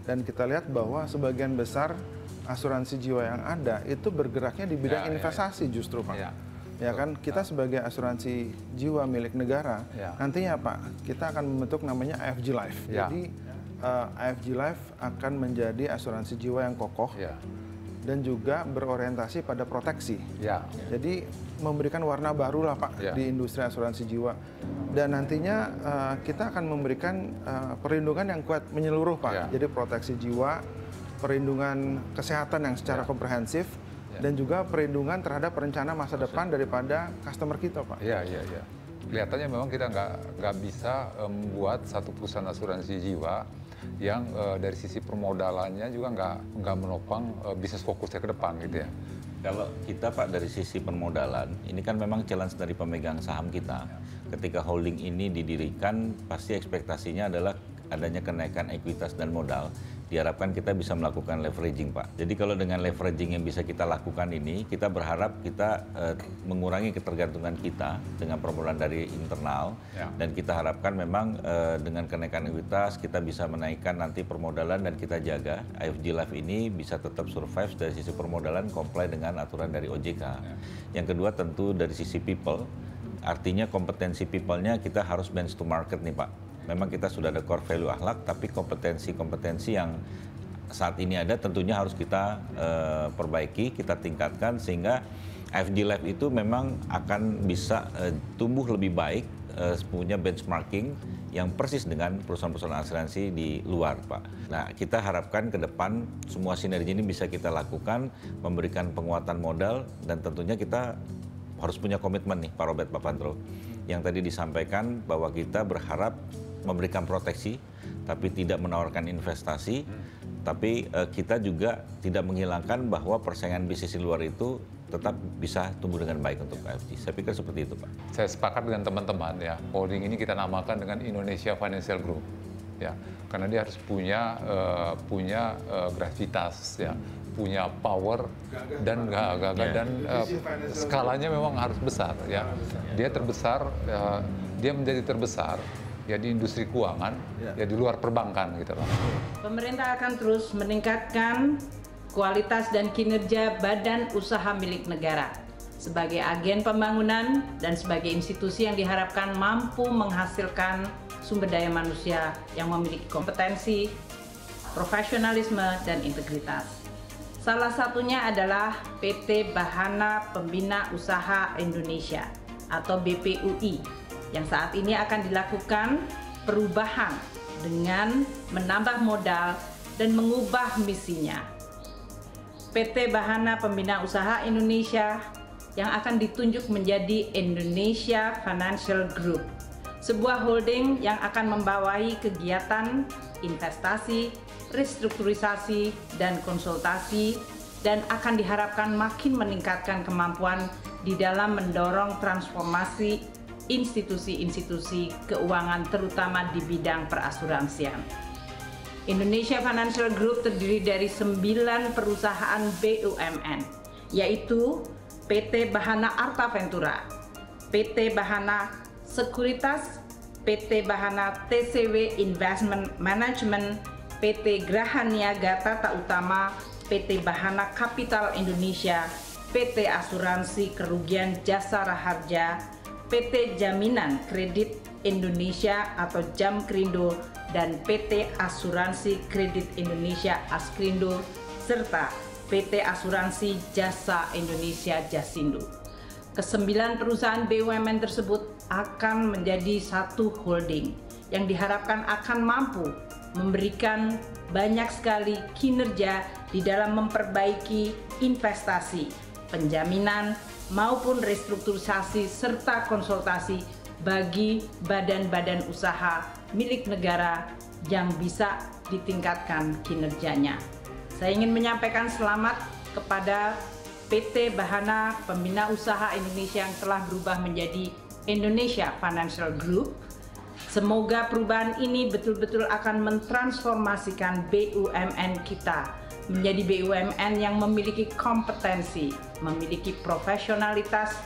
Dan kita lihat bahwa sebagian besar asuransi jiwa yang ada itu bergeraknya di bidang investasi justru, Pak. Ya kan, kita sebagai asuransi jiwa milik negara, nantinya Pak, kita akan membentuk namanya AFG Life. Jadi AFG Life akan menjadi asuransi jiwa yang kokoh dan juga berorientasi pada proteksi. Jadi memberikan warna baru lah, Pak, di industri asuransi jiwa. Dan nantinya kita akan memberikan perlindungan yang kuat menyeluruh, Pak. Jadi proteksi jiwa, perlindungan kesehatan yang secara komprehensif, dan juga perlindungan terhadap rencana masa depan daripada customer kita, Pak. Iya. Kelihatannya memang kita nggak bisa membuat satu perusahaan asuransi jiwa yang dari sisi permodalannya juga nggak menopang bisnis fokusnya ke depan gitu ya. Kalau kita, Pak, dari sisi permodalan, ini kan memang challenge dari pemegang saham kita. Ketika holding ini didirikan, pasti ekspektasinya adalah adanya kenaikan ekuitas dan modal. Diharapkan kita bisa melakukan leveraging, Pak. Jadi kalau dengan leveraging yang bisa kita lakukan ini, kita berharap kita mengurangi ketergantungan kita dengan permodalan dari internal, dan kita harapkan memang dengan kenaikan ekuitas kita bisa menaikkan nanti permodalan dan kita jaga AFG Life ini bisa tetap survive dari sisi permodalan, comply dengan aturan dari OJK. Yang kedua tentu dari sisi people, artinya kompetensi people-nya kita harus bench to market nih, Pak. Memang kita sudah ada core value akhlak, tapi kompetensi-kompetensi yang saat ini ada tentunya harus kita perbaiki, kita tingkatkan sehingga AFG Life itu memang akan bisa tumbuh lebih baik, punya benchmarking yang persis dengan perusahaan-perusahaan asuransi di luar, Pak. Nah, kita harapkan ke depan semua sinergi ini bisa kita lakukan, memberikan penguatan modal, dan tentunya kita harus punya komitmen nih, Pak Robert Papantro, yang tadi disampaikan bahwa kita berharap memberikan proteksi, tapi tidak menawarkan investasi, tapi kita juga tidak menghilangkan bahwa persaingan bisnis di luar itu tetap bisa tumbuh dengan baik untuk AFG. Saya pikir seperti itu, Pak. Saya sepakat dengan teman-teman ya, holding ini kita namakan dengan Indonesia Financial Group, ya, karena dia harus punya gravitas, ya, punya power dan skalanya memang harus besar, ya. Dia terbesar, dia menjadi terbesar ya di industri keuangan, ya di luar perbankan gitu loh. Pemerintah akan terus meningkatkan kualitas dan kinerja badan usaha milik negara sebagai agen pembangunan dan sebagai institusi yang diharapkan mampu menghasilkan sumber daya manusia yang memiliki kompetensi, profesionalisme, dan integritas. Salah satunya adalah PT Bahana Pembina Usaha Indonesia atau BPUI, yang saat ini akan dilakukan perubahan dengan menambah modal dan mengubah misinya. PT Bahana Pembina Usaha Indonesia yang akan ditunjuk menjadi Indonesia Financial Group, sebuah holding yang akan membawahi kegiatan investasi, restrukturisasi, dan konsultasi, dan akan diharapkan makin meningkatkan kemampuan di dalam mendorong transformasi institusi-institusi keuangan terutama di bidang perasuransian. Indonesia Financial Group terdiri dari 9 perusahaan BUMN, yaitu PT Bahana Arta Ventura, PT Bahana Sekuritas, PT Bahana TCW Investment Management, PT Graha Niaga Tata Utama, PT Bahana Capital Indonesia, PT Asuransi Kerugian Jasa Raharja, PT Jaminan Kredit Indonesia atau Jamkrindo, dan PT Asuransi Kredit Indonesia Askrindo, serta PT Asuransi Jasa Indonesia Jasindo. Kesembilan perusahaan BUMN tersebut akan menjadi satu holding yang diharapkan akan mampu memberikan banyak sekali kinerja di dalam memperbaiki investasi, penjaminan, maupun restrukturisasi serta konsultasi bagi badan-badan usaha milik negara yang bisa ditingkatkan kinerjanya. Saya ingin menyampaikan selamat kepada PT Bahana Pembina Usaha Indonesia yang telah berubah menjadi Indonesia Financial Group. Semoga perubahan ini betul-betul akan mentransformasikan BUMN kita menjadi BUMN yang memiliki kompetensi, memiliki profesionalitas,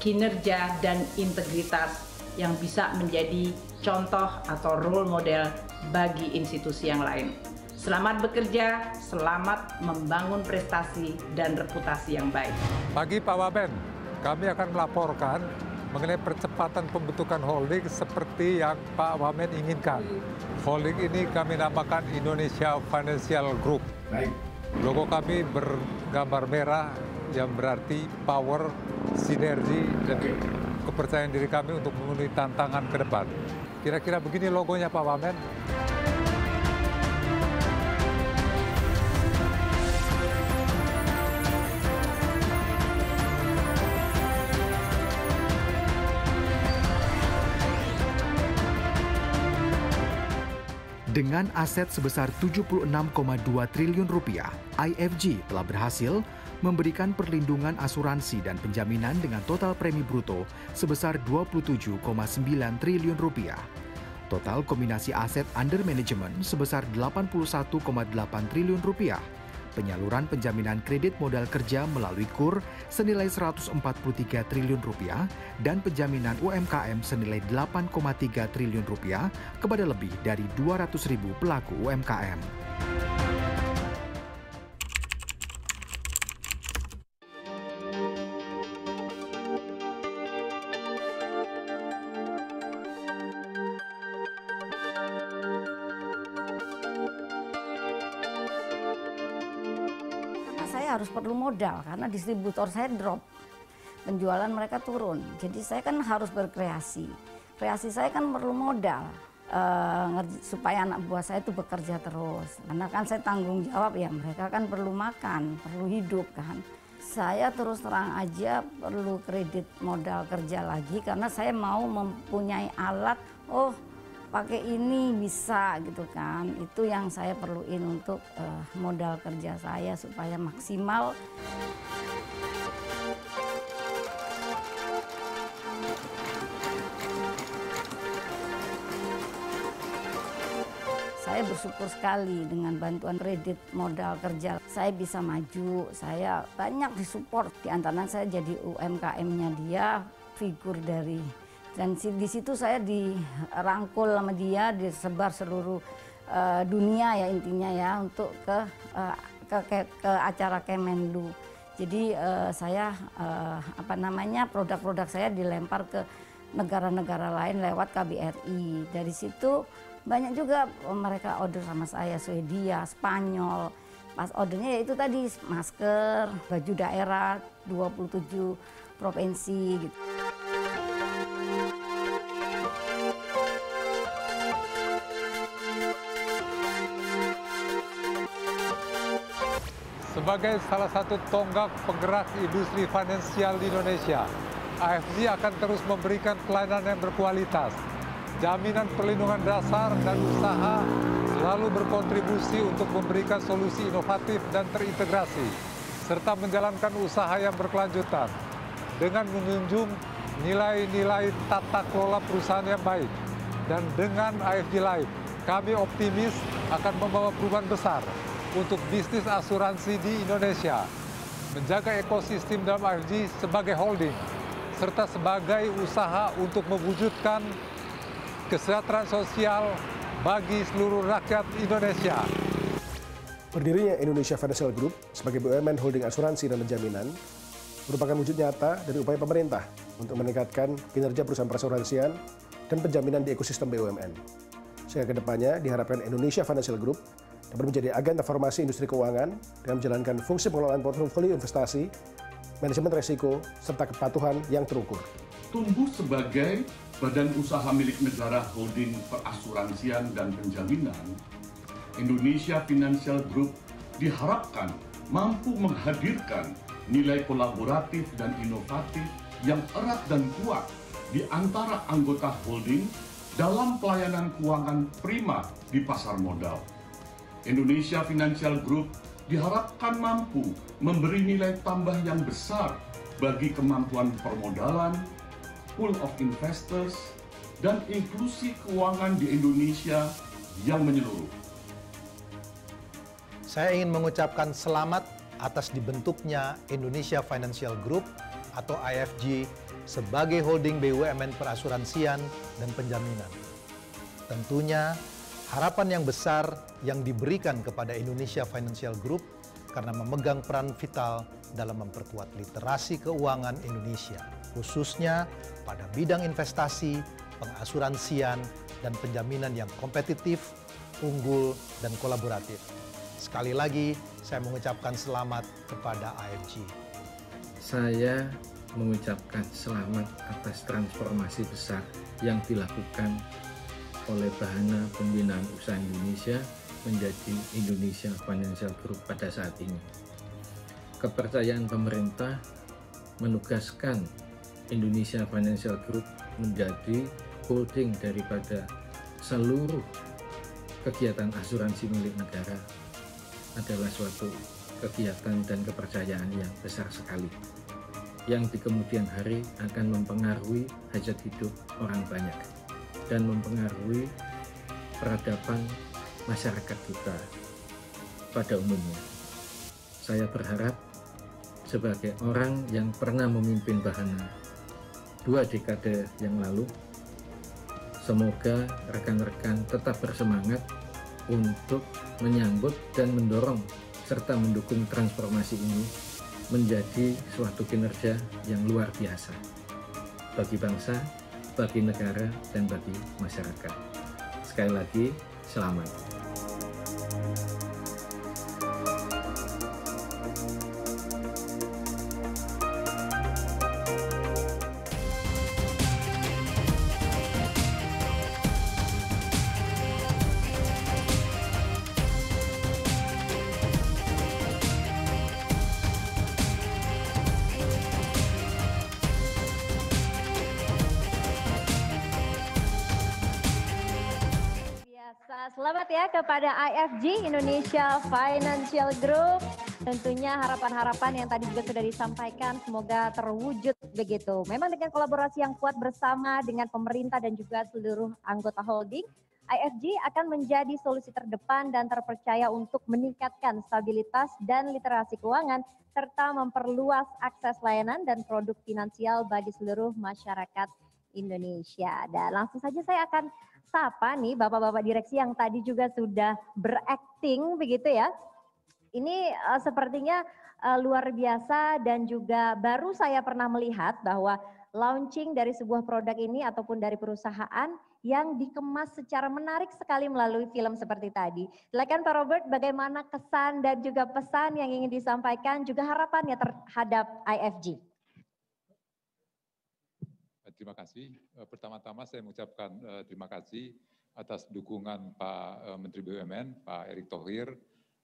kinerja, dan integritas yang bisa menjadi contoh atau role model bagi institusi yang lain. Selamat bekerja, selamat membangun prestasi dan reputasi yang baik. Pagi Pak Wamen, kami akan melaporkan mengenai percepatan pembentukan holding seperti yang Pak Wamen inginkan. Holding ini kami namakan Indonesia Financial Group. Baik. Logo kami bergambar merah yang berarti power, sinergi, dan kepercayaan diri kami untuk memenuhi tantangan ke depan. Kira-kira begini logonya Pak Wamen. Dengan aset sebesar 76,2 triliun rupiah, IFG telah berhasil memberikan perlindungan asuransi dan penjaminan dengan total premi bruto sebesar 27,9 triliun rupiah. Total kombinasi aset under management sebesar 81,8 triliun rupiah. Penyaluran penjaminan kredit modal kerja melalui KUR senilai 143 triliun rupiah dan penjaminan UMKM senilai 8,3 triliun rupiah kepada lebih dari 200.000 pelaku UMKM. Harus perlu modal karena distributor saya drop, penjualan mereka turun, jadi saya kan harus berkreasi. Kreasi saya kan perlu modal supaya anak buah saya itu bekerja terus, karena kan saya tanggung jawab ya, mereka kan perlu makan, perlu hidup kan. Saya terus terang aja perlu kredit modal kerja lagi karena saya mau mempunyai alat, oh pakai ini bisa gitu kan. Itu yang saya perluin untuk modal kerja saya supaya maksimal. Saya bersyukur sekali dengan bantuan kredit modal kerja. Saya bisa maju, saya banyak disupport. Di antaranya saya jadi UMKM-nya dia, figur dari. Dan di situ saya dirangkul sama dia, disebar seluruh dunia ya intinya ya untuk ke acara Kemenlu. Jadi saya produk-produk saya dilempar ke negara-negara lain lewat KBRI. Dari situ banyak juga mereka order sama saya, Swedia, Spanyol. Pas ordernya ya itu tadi masker, baju daerah 27 provinsi gitu. Sebagai salah satu tonggak penggerak industri finansial di Indonesia, AFG akan terus memberikan pelayanan yang berkualitas. Jaminan perlindungan dasar dan usaha selalu berkontribusi untuk memberikan solusi inovatif dan terintegrasi, serta menjalankan usaha yang berkelanjutan dengan menjunjung nilai-nilai tata kelola perusahaan yang baik. Dan dengan AFG Life, kami optimis akan membawa perubahan besar untuk bisnis asuransi di Indonesia, menjaga ekosistem dalam AFG sebagai holding, serta sebagai usaha untuk mewujudkan kesejahteraan sosial bagi seluruh rakyat Indonesia. Berdirinya Indonesia Financial Group sebagai BUMN holding asuransi dan penjaminan merupakan wujud nyata dari upaya pemerintah untuk meningkatkan kinerja perusahaan perasuransian dan penjaminan di ekosistem BUMN. Sehingga kedepannya diharapkan Indonesia Financial Group dapat menjadi agen reformasi industri keuangan dengan menjalankan fungsi pengelolaan portofolio investasi, manajemen risiko, serta kepatuhan yang terukur. Tumbuh sebagai badan usaha milik negara holding perasuransian dan penjaminan, Indonesia Financial Group diharapkan mampu menghadirkan nilai kolaboratif dan inovatif yang erat dan kuat di antara anggota holding dalam pelayanan keuangan prima di pasar modal. Indonesia Financial Group diharapkan mampu memberi nilai tambah yang besar bagi kemampuan permodalan, pool of investors, dan inklusi keuangan di Indonesia yang menyeluruh. Saya ingin mengucapkan selamat atas dibentuknya Indonesia Financial Group atau IFG sebagai holding BUMN perasuransian dan penjaminan. Tentunya harapan yang besar yang diberikan kepada Indonesia Financial Group karena memegang peran vital dalam memperkuat literasi keuangan Indonesia, khususnya pada bidang investasi, pengasuransian, dan penjaminan yang kompetitif, unggul, dan kolaboratif. Sekali lagi, saya mengucapkan selamat kepada IFG. Saya mengucapkan selamat atas transformasi besar yang dilakukan oleh Bahana Pembinaan Usaha Indonesia menjadi Indonesia Financial Group pada saat ini. Kepercayaan pemerintah menugaskan Indonesia Financial Group menjadi holding daripada seluruh kegiatan asuransi milik negara adalah suatu kegiatan dan kepercayaan yang besar sekali, yang di kemudian hari akan mempengaruhi hajat hidup orang banyak dan mempengaruhi peradaban masyarakat kita pada umumnya. Saya berharap sebagai orang yang pernah memimpin Bahana 2 dekade yang lalu, semoga rekan-rekan tetap bersemangat untuk menyambut dan mendorong serta mendukung transformasi ini menjadi suatu kinerja yang luar biasa bagi bangsa, bagi negara, dan bagi masyarakat. Sekali lagi, selamat. Selamat ya kepada IFG, Indonesia Financial Group. Tentunya harapan-harapan yang tadi juga sudah disampaikan semoga terwujud begitu. Memang dengan kolaborasi yang kuat bersama dengan pemerintah dan juga seluruh anggota holding, IFG akan menjadi solusi terdepan dan terpercaya untuk meningkatkan stabilitas dan literasi keuangan serta memperluas akses layanan dan produk finansial bagi seluruh masyarakat Indonesia. Dan langsung saja saya akan sapa nih bapak-bapak direksi yang tadi juga sudah berakting begitu ya. Ini sepertinya luar biasa dan juga baru saya pernah melihat bahwa launching dari sebuah produk ini ataupun dari perusahaan yang dikemas secara menarik sekali melalui film seperti tadi. Silakan Pak Robert, bagaimana kesan dan juga pesan yang ingin disampaikan juga harapannya terhadap IFG. Terima kasih. Pertama-tama saya mengucapkan terima kasih atas dukungan Pak Menteri BUMN, Pak Erick Thohir,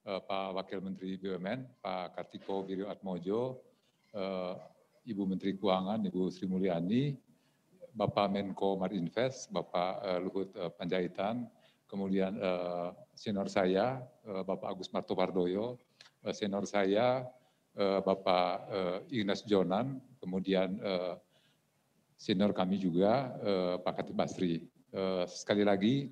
Pak Wakil Menteri BUMN, Pak Kartiko Wirjoatmojo, Ibu Menteri Keuangan, Ibu Sri Mulyani, Bapak Menko Marinvest, Bapak Luhut Panjaitan, kemudian senior saya, Bapak Agus Martowardoyo, senior saya, Bapak Ignas Jonan, kemudian senior kami juga, Pak Khatib Basri. Sekali lagi,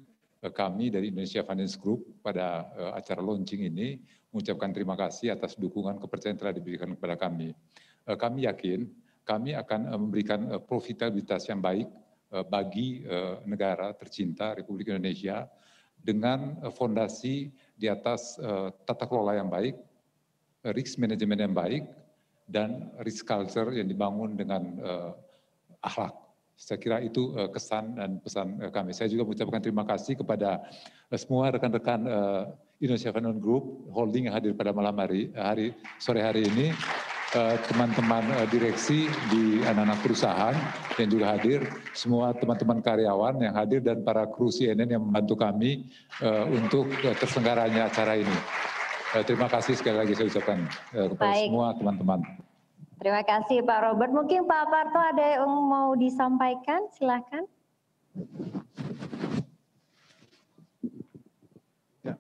kami dari Indonesia Finance Group pada acara launching ini mengucapkan terima kasih atas dukungan kepercayaan telah diberikan kepada kami. Kami yakin kami akan memberikan profitabilitas yang baik bagi negara tercinta Republik Indonesia dengan fondasi di atas tata kelola yang baik, risk management yang baik, dan risk culture yang dibangun dengan akhlak. Saya kira itu kesan dan pesan kami. Saya juga mengucapkan terima kasih kepada semua rekan-rekan Indonesia Finance Group Holding yang hadir pada malam sore hari ini, teman-teman direksi di anak-anak perusahaan yang juga hadir, semua teman-teman karyawan yang hadir dan para kru CNN yang membantu kami untuk terselenggaranya acara ini. Terima kasih sekali lagi saya ucapkan kepada semua teman-teman. Terima kasih Pak Robert. Mungkin Pak Parto ada yang mau disampaikan, silakan. Ya,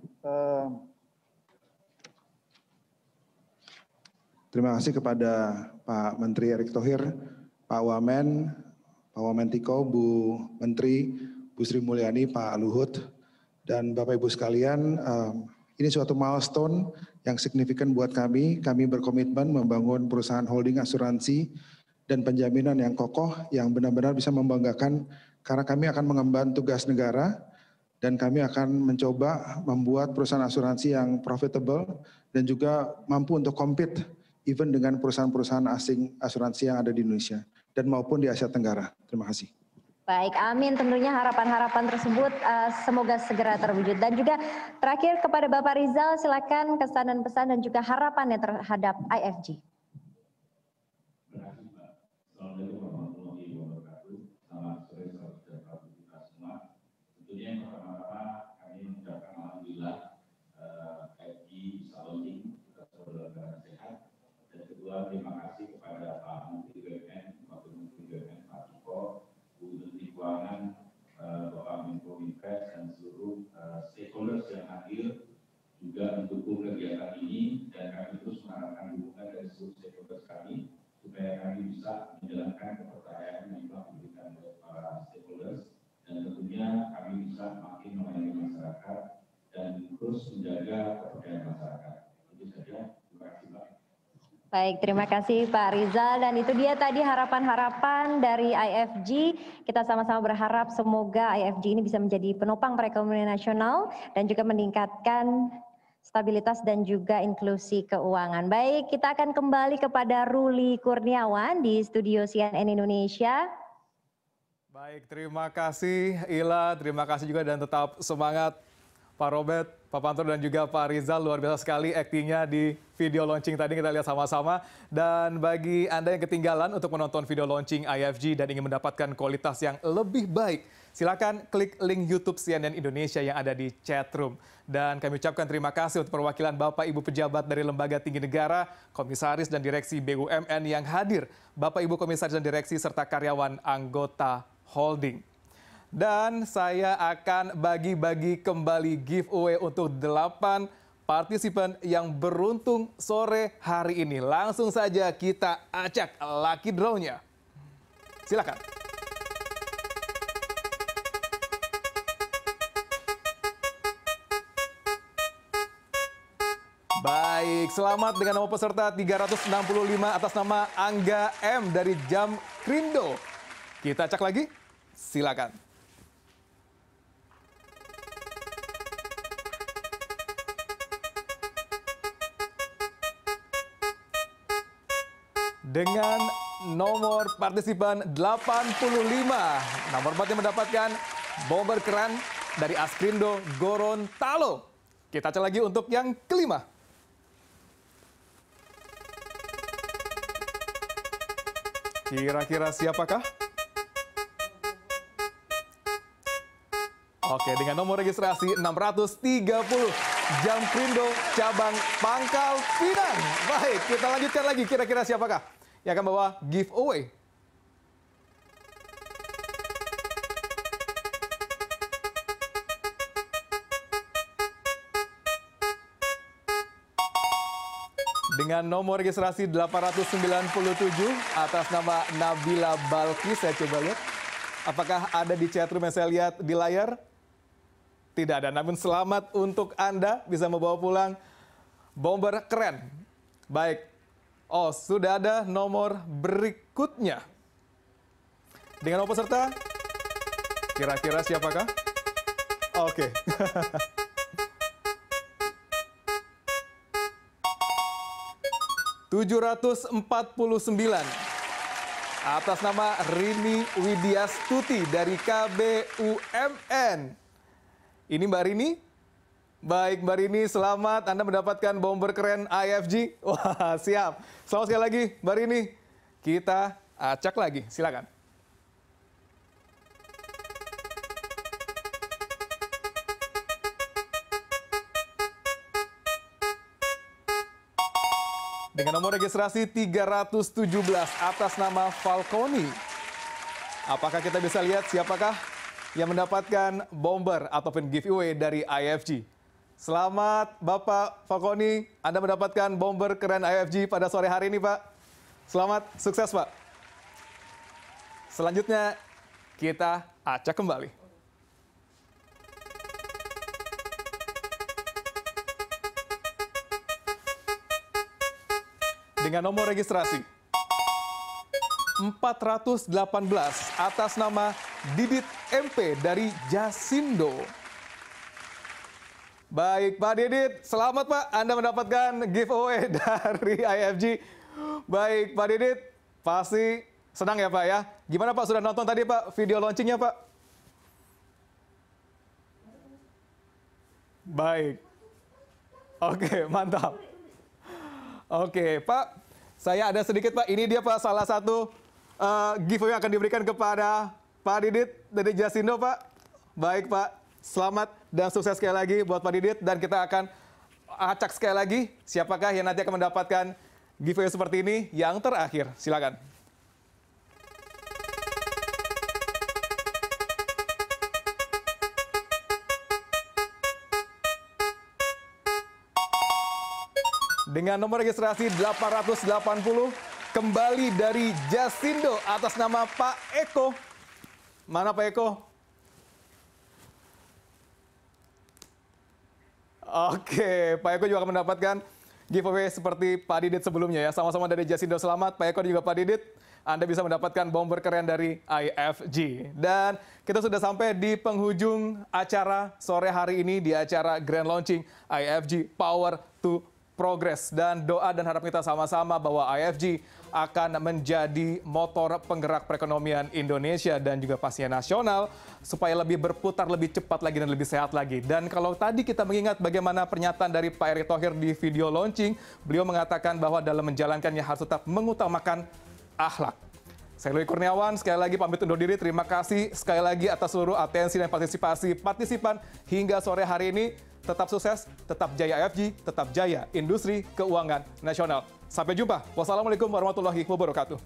terima kasih kepada Pak Menteri Erick Thohir, Pak Wamen Tiko, Bu Menteri, Bu Sri Mulyani, Pak Luhut, dan Bapak Ibu sekalian. Ini suatu milestone yang signifikan buat kami. Kami berkomitmen membangun perusahaan holding asuransi dan penjaminan yang kokoh, yang benar-benar bisa membanggakan, karena kami akan mengemban tugas negara dan kami akan mencoba membuat perusahaan asuransi yang profitable dan juga mampu untuk compete even dengan perusahaan-perusahaan asing asuransi yang ada di Indonesia dan maupun di Asia Tenggara. Terima kasih. Baik, amin. Tentunya harapan-harapan tersebut semoga segera terwujud. Dan juga terakhir kepada Bapak Rizal, silakan kesan dan pesan dan juga harapannya terhadap IFG. Assalamualaikum warahmatullahi wabarakatuh. Selamat sore, salam sejahtera untuk kita semua. Tentunya yang pertama-tama kami mengucapkan alhamdulillah IFG bisa launching, kita selalu dalam sehat. Dan kedua, terima kasih kepada Pak Menteri BUMN, Wakil Menteri BUMN, Pak Tiko, Bu Menteri Keuangan, Bapak Menko Marinvest, dan seluruh stakeholders yang hadir juga mendukung kegiatan ini, dan kami terus mengharapkan dukungan dari seluruh stakeholders kami supaya kami bisa menjalankan kepercayaan yang telah diberikan oleh para stakeholders, dan tentunya kami bisa makin melayani masyarakat dan terus menjaga kepercayaan masyarakat. Itu saja. Terima kasih, Pak. Baik, terima kasih Pak Rizal. Dan itu dia tadi harapan-harapan dari IFG. Kita sama-sama berharap semoga IFG ini bisa menjadi penopang perekonomian nasional dan juga meningkatkan stabilitas dan juga inklusi keuangan. Baik, kita akan kembali kepada Ruli Kurniawan di studio CNN Indonesia. Baik, terima kasih Ila, terima kasih juga dan tetap semangat Pak Robert, Pak Pantro dan juga Pak Rizal. Luar biasa sekali aktingnya di video launching tadi, kita lihat sama-sama. Dan bagi Anda yang ketinggalan untuk menonton video launching IFG dan ingin mendapatkan kualitas yang lebih baik, silakan klik link YouTube CNN Indonesia yang ada di chatroom. Dan kami ucapkan terima kasih untuk perwakilan Bapak Ibu pejabat dari lembaga tinggi negara, komisaris dan direksi BUMN yang hadir, Bapak Ibu komisaris dan direksi serta karyawan anggota holding. Dan saya akan bagi-bagi kembali giveaway untuk 8 partisipan yang beruntung sore hari ini. Langsung saja kita acak lucky draw-nya. Silakan. Baik, selamat dengan nama peserta 365 atas nama Angga M dari Jam Krindo. Kita cek lagi, silakan. Dengan nomor partisipan 85, nomor 4 yang mendapatkan bomber keren dari Askrindo Gorontalo. Kita cek lagi untuk yang kelima. Kira-kira siapakah? Oke, dengan nomor registrasi 630, Jamkrindo cabang Pangkal Pinang. Baik, kita lanjutkan lagi. Kira-kira siapakah yang akan bawa giveaway? Dengan nomor registrasi 897 atas nama Nabila Balkis, saya coba lihat. Apakah ada di chatroom yang saya lihat di layar? Tidak ada, namun selamat untuk Anda bisa membawa pulang bomber keren. Baik, oh sudah ada nomor berikutnya. Dengan nomor peserta, kira-kira siapakah? Oke. ...749 atas nama Rini Widyastuti dari KBUMN. Ini Mbak Rini. Baik Mbak Rini, selamat Anda mendapatkan bomber keren IFG. Wah, siap. Selamat sekali lagi Mbak Rini. Kita acak lagi, silakan. Dengan nomor registrasi 317 atas nama Falconi. Apakah kita bisa lihat siapakah yang mendapatkan bomber ataupun giveaway dari IFG? Selamat Bapak Falconi, Anda mendapatkan bomber keren IFG pada sore hari ini Pak. Selamat, sukses Pak. Selanjutnya kita acak kembali. Dengan nomor registrasi 418 atas nama Didit MP dari Jasindo. Baik Pak Didit, selamat Pak, Anda mendapatkan giveaway dari IFG. Baik Pak Didit, pasti senang ya Pak ya. Gimana Pak, sudah nonton tadi Pak video launchingnya Pak? Baik. Oke, mantap. Oke, Pak, saya ada sedikit Pak. Ini dia Pak, salah satu giveaway yang akan diberikan kepada Pak Didit dari Jasindo Pak. Baik Pak, selamat dan sukses sekali lagi buat Pak Didit. Dan kita akan acak sekali lagi siapakah yang nanti akan mendapatkan giveaway seperti ini yang terakhir. Silakan. Dengan nomor registrasi 880, kembali dari Jasindo atas nama Pak Eko. Mana Pak Eko? Oke, Pak Eko juga akan mendapatkan giveaway seperti Pak Didit sebelumnya ya. Sama-sama dari Jasindo, selamat Pak Eko dan juga Pak Didit. Anda bisa mendapatkan bomber keren dari IFG. Dan kita sudah sampai di penghujung acara sore hari ini di acara Grand Launching IFG Power to Progress, dan doa dan harap kita sama-sama bahwa IFG akan menjadi motor penggerak perekonomian Indonesia dan juga pastinya nasional supaya lebih berputar lebih cepat lagi dan lebih sehat lagi. Dan kalau tadi kita mengingat bagaimana pernyataan dari Pak Erick Thohir di video launching, beliau mengatakan bahwa dalam menjalankannya harus tetap mengutamakan akhlak. Saya Louis Kurniawan, sekali lagi pamit undur diri. Terima kasih sekali lagi atas seluruh atensi dan partisipasi partisipan hingga sore hari ini. Tetap sukses, tetap jaya IFG, tetap jaya industri keuangan nasional. Sampai jumpa. Wassalamualaikum warahmatullahi wabarakatuh.